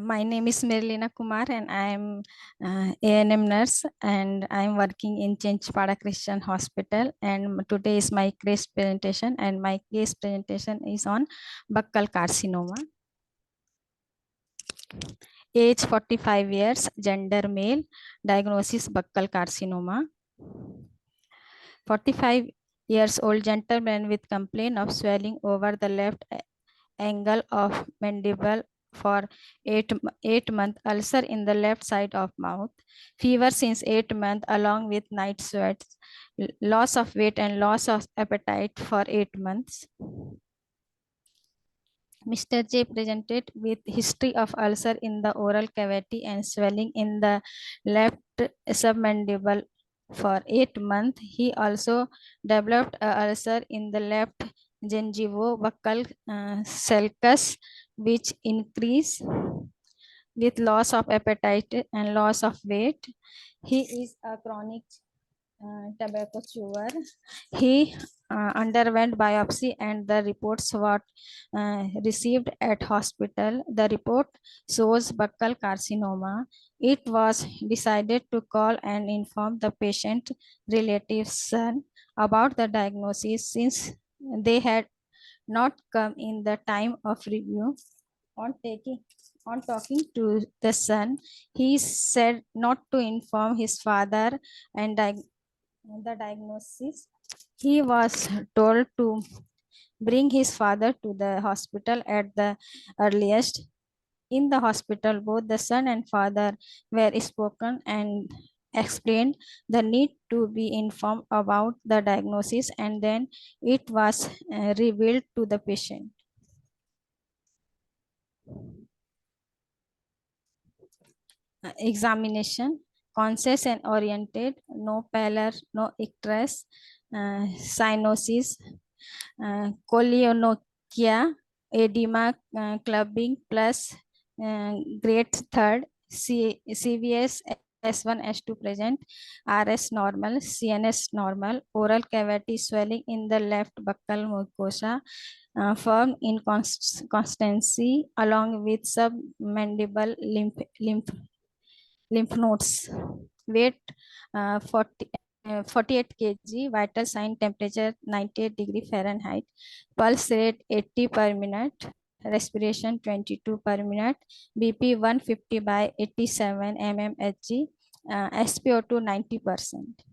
My name is Merlina Kumar and I am A&M nurse and I am working in Chinchpada Christian Hospital, and today is my case presentation, and my case presentation is on buccal carcinoma. Age 45 years, gender male, diagnosis buccal carcinoma. 45 years old gentleman with complaint of swelling over the left angle of mandible for 8 month, ulcer in the left side of mouth, fever since 8 months along with night sweats, loss of weight and loss of appetite for 8 months. Mr. J presented with history of ulcer in the oral cavity and swelling in the left submandible for 8 months. He also developed a ulcer in the left gingivobuccal sulcus, which increased with loss of appetite and loss of weight. He is a chronic tobacco chewer. He underwent biopsy and the reports were received at hospital. The report shows buccal carcinoma. It was decided to call and inform the patient relatives son about the diagnosis since they had not come in the time of review. On talking to the son, he said not to inform his father and the diagnosis. He was told to bring his father to the hospital at the earliest. In the hospital, both the son and father were spoken and explained the need to be informed about the diagnosis, and then it was revealed to the patient. Examination: conscious and oriented, no pallor, no icterus, cyanosis, cholionicia, edema, clubbing plus grade 3rd, CVS S1, S2 present, RS normal, CNS normal, oral cavity swelling in the left buccal mucosa, firm inconstancy along with submandible lymph nodes. Weight 48 kg, vital sign temperature 98°F, pulse rate 80 per minute, respiration 22 per minute, BP 150/87 mmHg, SpO2 90%.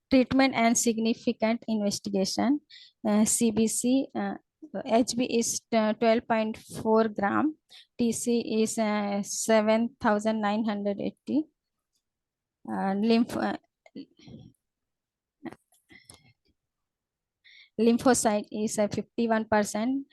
Treatment and significant investigation: CBC, HB is 12.4 gram, TC is 7,980, lymphocyte is 51%,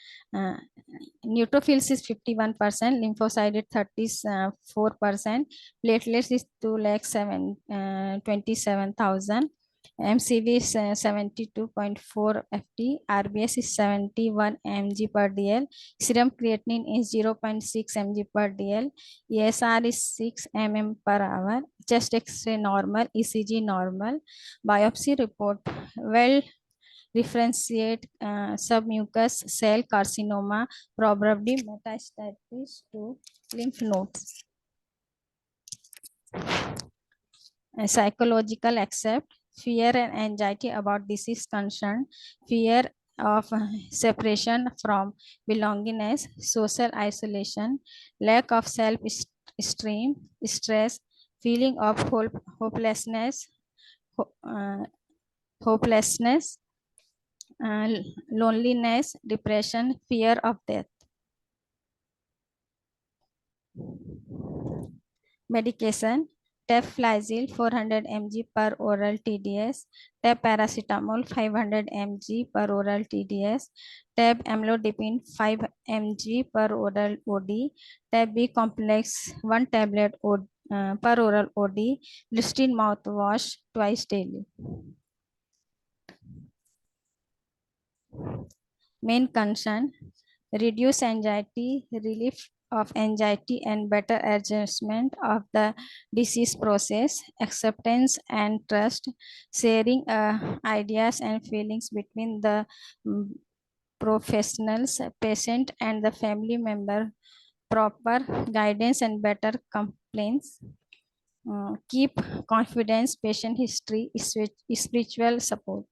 neutrophils is 51%, lymphocyte is 34%, platelets is 2,27,000, MCV is 72.4 FT, RBS is 71 mg per DL, serum creatinine is 0.6 mg per DL, ESR is 6 mm per hour, chest X-ray normal, ECG normal, biopsy report well differentiate submucous cell carcinoma, probably metastasis to lymph nodes. Psychological accept: fear and anxiety about disease concern, fear of separation from belongingness, social isolation, lack of self-esteem, stress, feeling of hopelessness, loneliness, depression, fear of death. Medication: teflizil 400 mg per oral TDS, tab paracetamol 500 mg per oral TDS, tab amlodipine 5 mg per oral OD, tab B complex 1 tablet per oral OD, Listerine mouthwash twice daily. Main concern: reduce anxiety, relief of anxiety and better adjustment of the disease process, acceptance and trust, sharing ideas and feelings between the professionals, patient and the family member, proper guidance and better complaints. Keep confidence, patient history, spiritual support.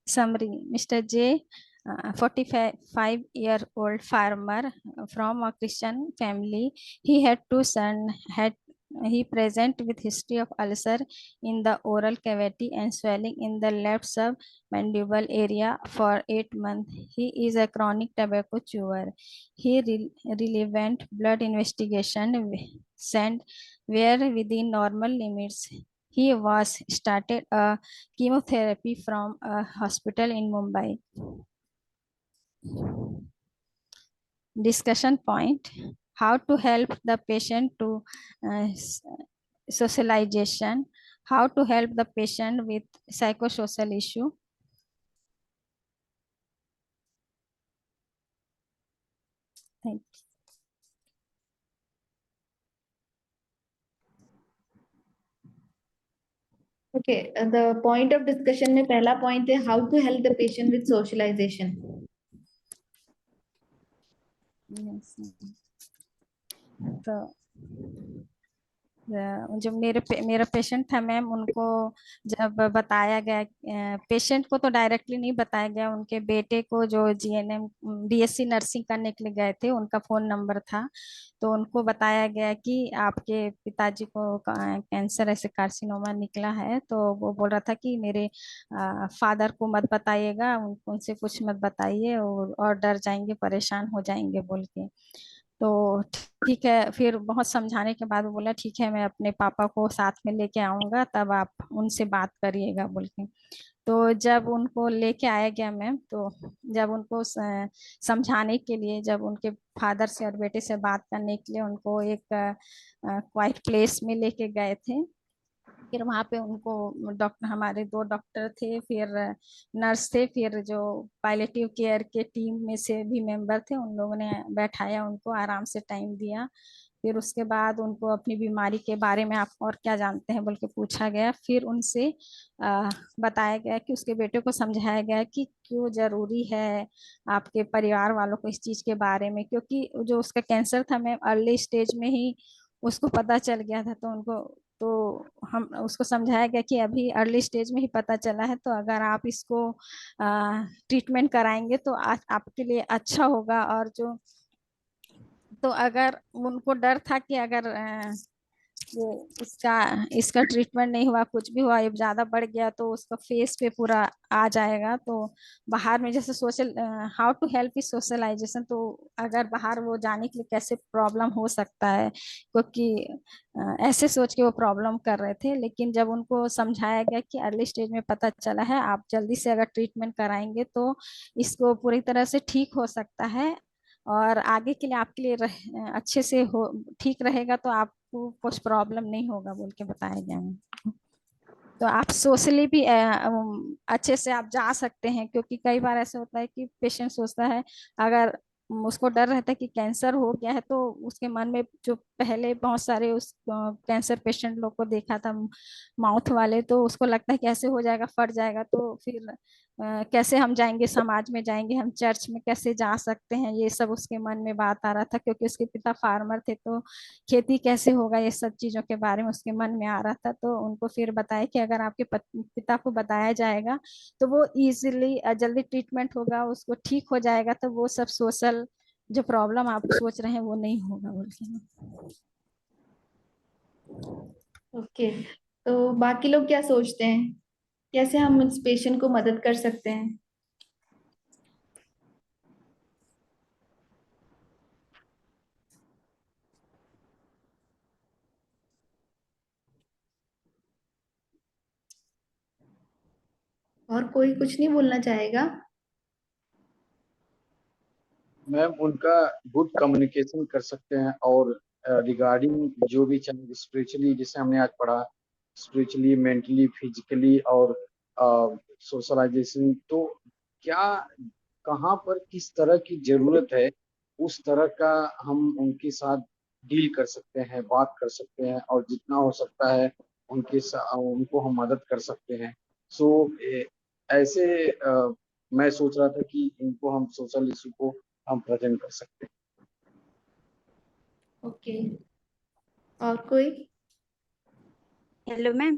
Summary: Mr. J, 45-year-old farmer from a Christian family. He had 2 sons. He present with history of ulcer in the oral cavity and swelling in the left submandible area for 8 months. He is a chronic tobacco chewer. He relevant blood investigation sent were within normal limits. He was started a chemotherapy from a hospital in Mumbai. Discussion point: how to help the patient to socialization, how to help the patient with psychosocial issue. Thank you. Okay, the point of discussion में पहला point है how to help the patient with socialization. Yes. तो जो मेरा patient था ma'am, उनको जब बताया गया, पेशेंट को तो डायरेक्टली नहीं बताया गया, उनके बेटे को जो जीएनएम बीएससी नर्सिंग करने के लिए गए थे, उनका फोन नंबर था, तो उनको बताया गया कि आपके पिताजी को कैंसर ऐसे कार्सिनोमा निकला है। तो वो बोल रहा था कि मेरे फादर को मत बताइएगा, उनसे कुछ मत बताइए और डर जाएंगे, परेशान हो जाएंगे बोल के। तो ठीक है, फिर बहुत समझाने के बाद वो बोला ठीक है, मैं अपने पापा को साथ में लेके आऊंगा, तब आप उनसे बात करिएगा बोल के। तो जब उनको लेके आया गया मैम, तो जब उनको समझाने के लिए, जब उनके फादर से और बेटे से बात करने के लिए उनको एक क्वाइट प्लेस में लेके गए थे, फिर वहाँ पे उनको डॉक्टर, हमारे 2 डॉक्टर थे, फिर नर्स थे, फिर जो पायलेटिव केयर के टीम में से भी मेंबर थे, उन लोगों ने बैठाया, उनको आराम से टाइम दिया। फिर उसके बाद उनको अपनी बीमारी के बारे में आप और क्या जानते हैं बोल के पूछा गया। फिर उनसे बताया गया कि उसके बेटे को समझाया गया कि क्यों जरूरी है आपके परिवार वालों को इस चीज के बारे में, क्योंकि जो उसका कैंसर था मैम अर्ली स्टेज में ही उसको पता चल गया था। तो उनको, तो हम उसको समझाया गया कि अभी अर्ली स्टेज में ही पता चला है, तो अगर आप इसको ट्रीटमेंट कराएंगे तो आपके लिए अच्छा होगा। और जो, तो अगर उनको डर था कि अगर वो इसका ट्रीटमेंट नहीं हुआ, कुछ भी हुआ, ये ज्यादा बढ़ गया तो उसका फेस पे पूरा आ जाएगा। तो बाहर में जैसे social, how to help is socialization, तो अगर बाहर वो जाने के लिए कैसे प्रॉब्लम हो सकता है, क्योंकि ऐसे सोच के वो प्रॉब्लम कर रहे थे। लेकिन जब उनको समझाया गया कि अर्ली स्टेज में पता चला है, आप जल्दी से अगर ट्रीटमेंट कराएंगे तो इसको पूरी तरह से ठीक हो सकता है, और आगे के लिए आपके लिए अच्छे से हो, ठीक रहेगा, तो आपको कुछ प्रॉब्लम नहीं होगा बोल के बताया गया है। तो आप सोशली भी अच्छे से आप जा सकते हैं, क्योंकि कई बार ऐसा होता है कि पेशेंट सोचता है, अगर उसको डर रहता है कि कैंसर हो गया है, तो उसके मन में, जो पहले बहुत सारे उस कैंसर पेशेंट लोग को देखा था माउथ वाले, तो उसको लगता है कैसे हो जाएगा, फट जाएगा, तो फिर कैसे हम जाएंगे, समाज में जाएंगे, हम चर्च में कैसे जा सकते हैं, ये सब उसके मन में बात आ रहा था। क्योंकि उसके पिता फार्मर थे, तो खेती कैसे होगा, ये सब चीजों के बारे में उसके मन में आ रहा था। तो उनको फिर बताया कि अगर आपके पिता को बताया जाएगा तो वो इजीली जल्दी ट्रीटमेंट होगा, उसको ठीक हो जाएगा, तो वो सब सोशल जो प्रॉब्लम आप सोच रहे हैं वो नहीं होगा बोल के। ओके, तो बाकी लोग क्या सोचते हैं, कैसे हम इस पेशेंट को मदद कर सकते हैं? और कोई कुछ नहीं बोलना चाहेगा? मैम उनका गुड कम्युनिकेशन कर सकते हैं, और रिगार्डिंग जो भी चाहे स्पिरिचुअली, जैसे हमने आज पढ़ा, स्पिरिचुअली, मेंटली, फिजिकली और सोशलाइजेशन, तो क्या कहाँ पर किस तरह की जरूरत है, उस तरह का हम उनके साथ डील कर सकते हैं, बात कर सकते हैं, और जितना हो सकता है उनको हम मदद कर सकते हैं। सो ऐसे मैं सोच रहा था कि इनको हम सोशल इशू को हम प्रेजेंट कर सकते हैं। ओके, और कोई? Hello ma'am.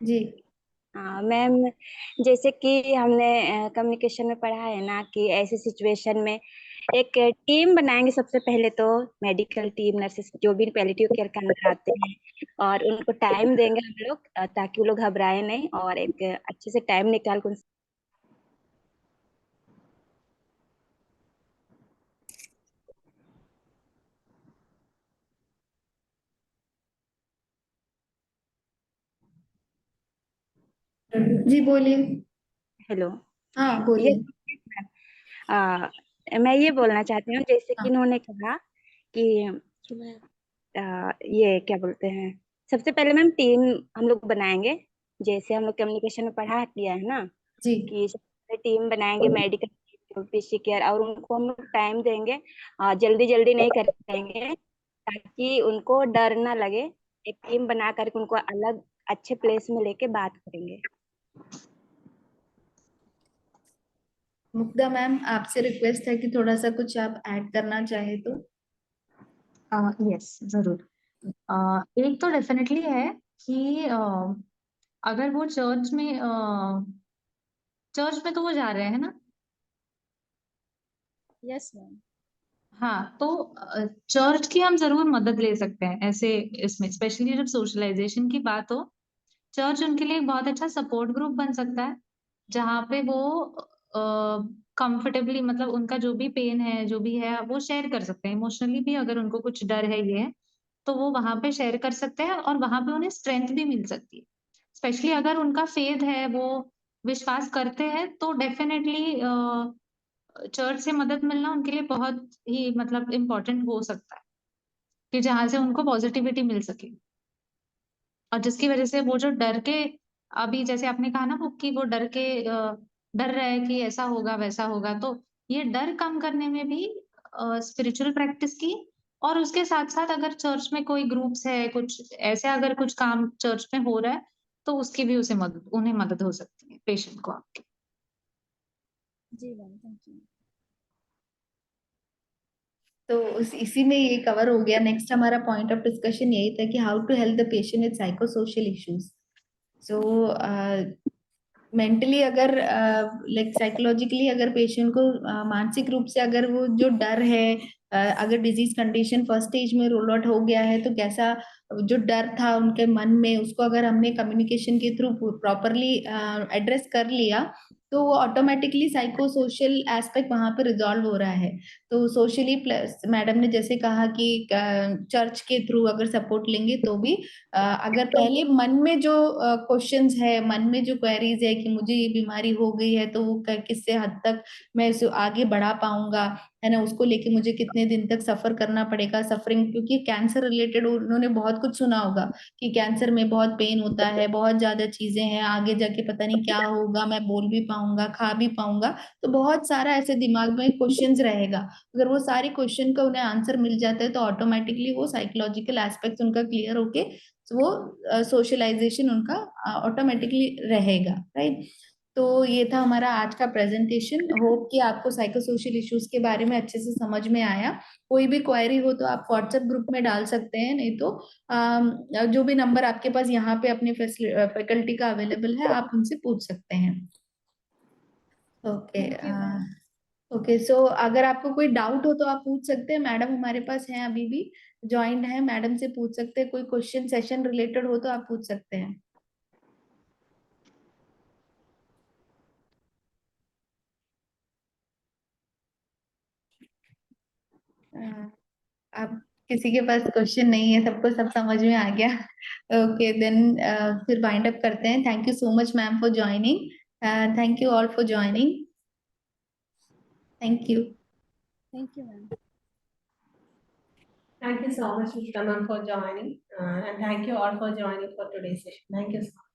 जी। हाँ मैम, जैसे कि हमने कम्युनिकेशन में पढ़ा है ना कि ऐसे सिचुएशन में एक टीम बनाएंगे। सबसे पहले तो मेडिकल टीम, नर्सेस जो भी पैलिएटिव केयर के अंदर आते हैं, और उनको टाइम देंगे हम लोग, ताकि वो लोग घबराए नहीं, और एक अच्छे से टाइम निकाल कर जी बोलिए। हेलो। हाँ ये बोलिए। आ, मैं ये बोलना चाहती हूँ, जैसे कि हाँ इन्होंने कहा कि ये क्या बोलते हैं, सबसे पहले मैम टीम हम लोग बनाएंगे। जैसे हम लोग कम्युनिकेशन में पढ़ा किया है ना जी। कि सबसे टीम बनाएंगे मेडिकल पीसी केयर, और उनको हम लोग टाइम देंगे, जल्दी जल्दी नहीं करेंगे, ताकि उनको डर ना लगे। एक टीम बना करके उनको अलग अच्छे प्लेस में लेके बात करेंगे। मुग्धा मैम, आपसे रिक्वेस्ट है कि थोड़ा सा कुछ आप ऐड करना चाहे तो। यस, जरूर। एक तो डेफिनेटली है कि अगर वो चर्च में तो वो जा रहे हैं ना। Yes ma'am. हाँ, तो चर्च की हम जरूर मदद ले सकते हैं ऐसे इसमें, स्पेशली जब सोशलाइजेशन की बात हो। चर्च उनके लिए एक बहुत अच्छा सपोर्ट ग्रुप बन सकता है, जहाँ पे वो कंफर्टेबली, मतलब उनका जो भी पेन है, जो भी है, वो शेयर कर सकते हैं इमोशनली भी। अगर उनको कुछ डर है, ये है, तो वो वहां पे शेयर कर सकते हैं, और वहां पे उन्हें स्ट्रेंथ भी मिल सकती है। स्पेशली अगर उनका फेथ है, वो विश्वास करते हैं, तो डेफिनेटली चर्च से मदद मिलना उनके लिए बहुत ही, मतलब, इम्पोर्टेंट हो सकता है, कि जहां से उनको पॉजिटिविटी मिल सके, और जिसकी वजह से वो जो डर के, अभी जैसे आपने कहा ना वो, कि वो डर रहा है कि ऐसा होगा वैसा होगा, तो ये डर कम करने में भी स्पिरिचुअल प्रैक्टिस की, और उसके साथ साथ अगर चर्च में कोई ग्रुप्स है, कुछ ऐसे अगर कुछ काम चर्च में हो रहा है, तो उसकी भी उन्हें मदद हो सकती है, पेशेंट को आपके। जी मैम, थैंक यू। तो इसी में ये कवर हो गया। नेक्स्ट हमारा पॉइंट ऑफ डिस्कशन यही था कि how to help the patient with psycho social issues. So mentally अगर लाइक साइकोलॉजिकली अगर पेशेंट को मानसिक रूप से अगर वो जो डर है, अगर डिजीज कंडीशन फर्स्ट स्टेज में रोल आउट हो गया है, तो कैसा जो डर था उनके मन में, उसको अगर हमने कम्युनिकेशन के थ्रू प्रॉपरली एड्रेस कर लिया, तो वो ऑटोमेटिकली साइको सोशल एस्पेक्ट वहां पे रिजॉल्व हो रहा है। तो सोशली प्लस मैडम ने जैसे कहा कि चर्च के थ्रू अगर सपोर्ट लेंगे तो भी अगर पहले मन में जो क्वेश्चंस है, मन में जो क्वेरीज है कि मुझे ये बीमारी हो गई है, तो वो किससे हद तक मैं इसे आगे बढ़ा पाऊंगा, है ना, उसको लेके मुझे कितने दिन तक सफर करना पड़ेगा, सफरिंग, क्योंकि कैंसर रिलेटेड उन्होंने बहुत कुछ सुना होगा कि कैंसर में बहुत पेन होता है, बहुत ज्यादा चीजें हैं, आगे जाके पता नहीं क्या होगा, मैं बोल भी पाऊंगा, खा भी पाऊंगा। तो बहुत सारा ऐसे दिमाग में क्वेश्चंस रहेगा। अगर वो सारे क्वेश्चन का उन्हें आंसर मिल जाता है, तो ऑटोमेटिकली वो साइकोलॉजिकल एस्पेक्ट उनका क्लियर होके वो सोशलाइजेशन उनका ऑटोमेटिकली रहेगा, राइट। तो ये था हमारा आज का प्रेजेंटेशन। होप कि आपको साइको सोशल इश्यूज के बारे में अच्छे से समझ में आया। कोई भी क्वेरी हो तो आप व्हाट्सएप ग्रुप में डाल सकते हैं, नहीं तो जो भी नंबर आपके पास यहाँ पे अपने फैकल्टी का अवेलेबल है, आप उनसे पूछ सकते हैं। Okay. Thank you ma'am. Okay, so अगर आपको कोई डाउट हो तो आप पूछ सकते हैं। मैडम हमारे पास हैं, अभी भी ज्वाइंट है, मैडम से पूछ सकते हैं। कोई क्वेश्चन सेशन रिलेटेड हो तो आप पूछ सकते हैं। अब किसी के पास क्वेश्चन नहीं है, सबको सब समझ में आ गया। ओके देन फिर वाइंड अप करते हैं। Thank you so much ma'am for joining. Thank you all for joining. Thank you. Thank you, ma'am. Thank you so much, Mr. Ma'am, for joining. And thank you all for joining for today's session. Thank you so much.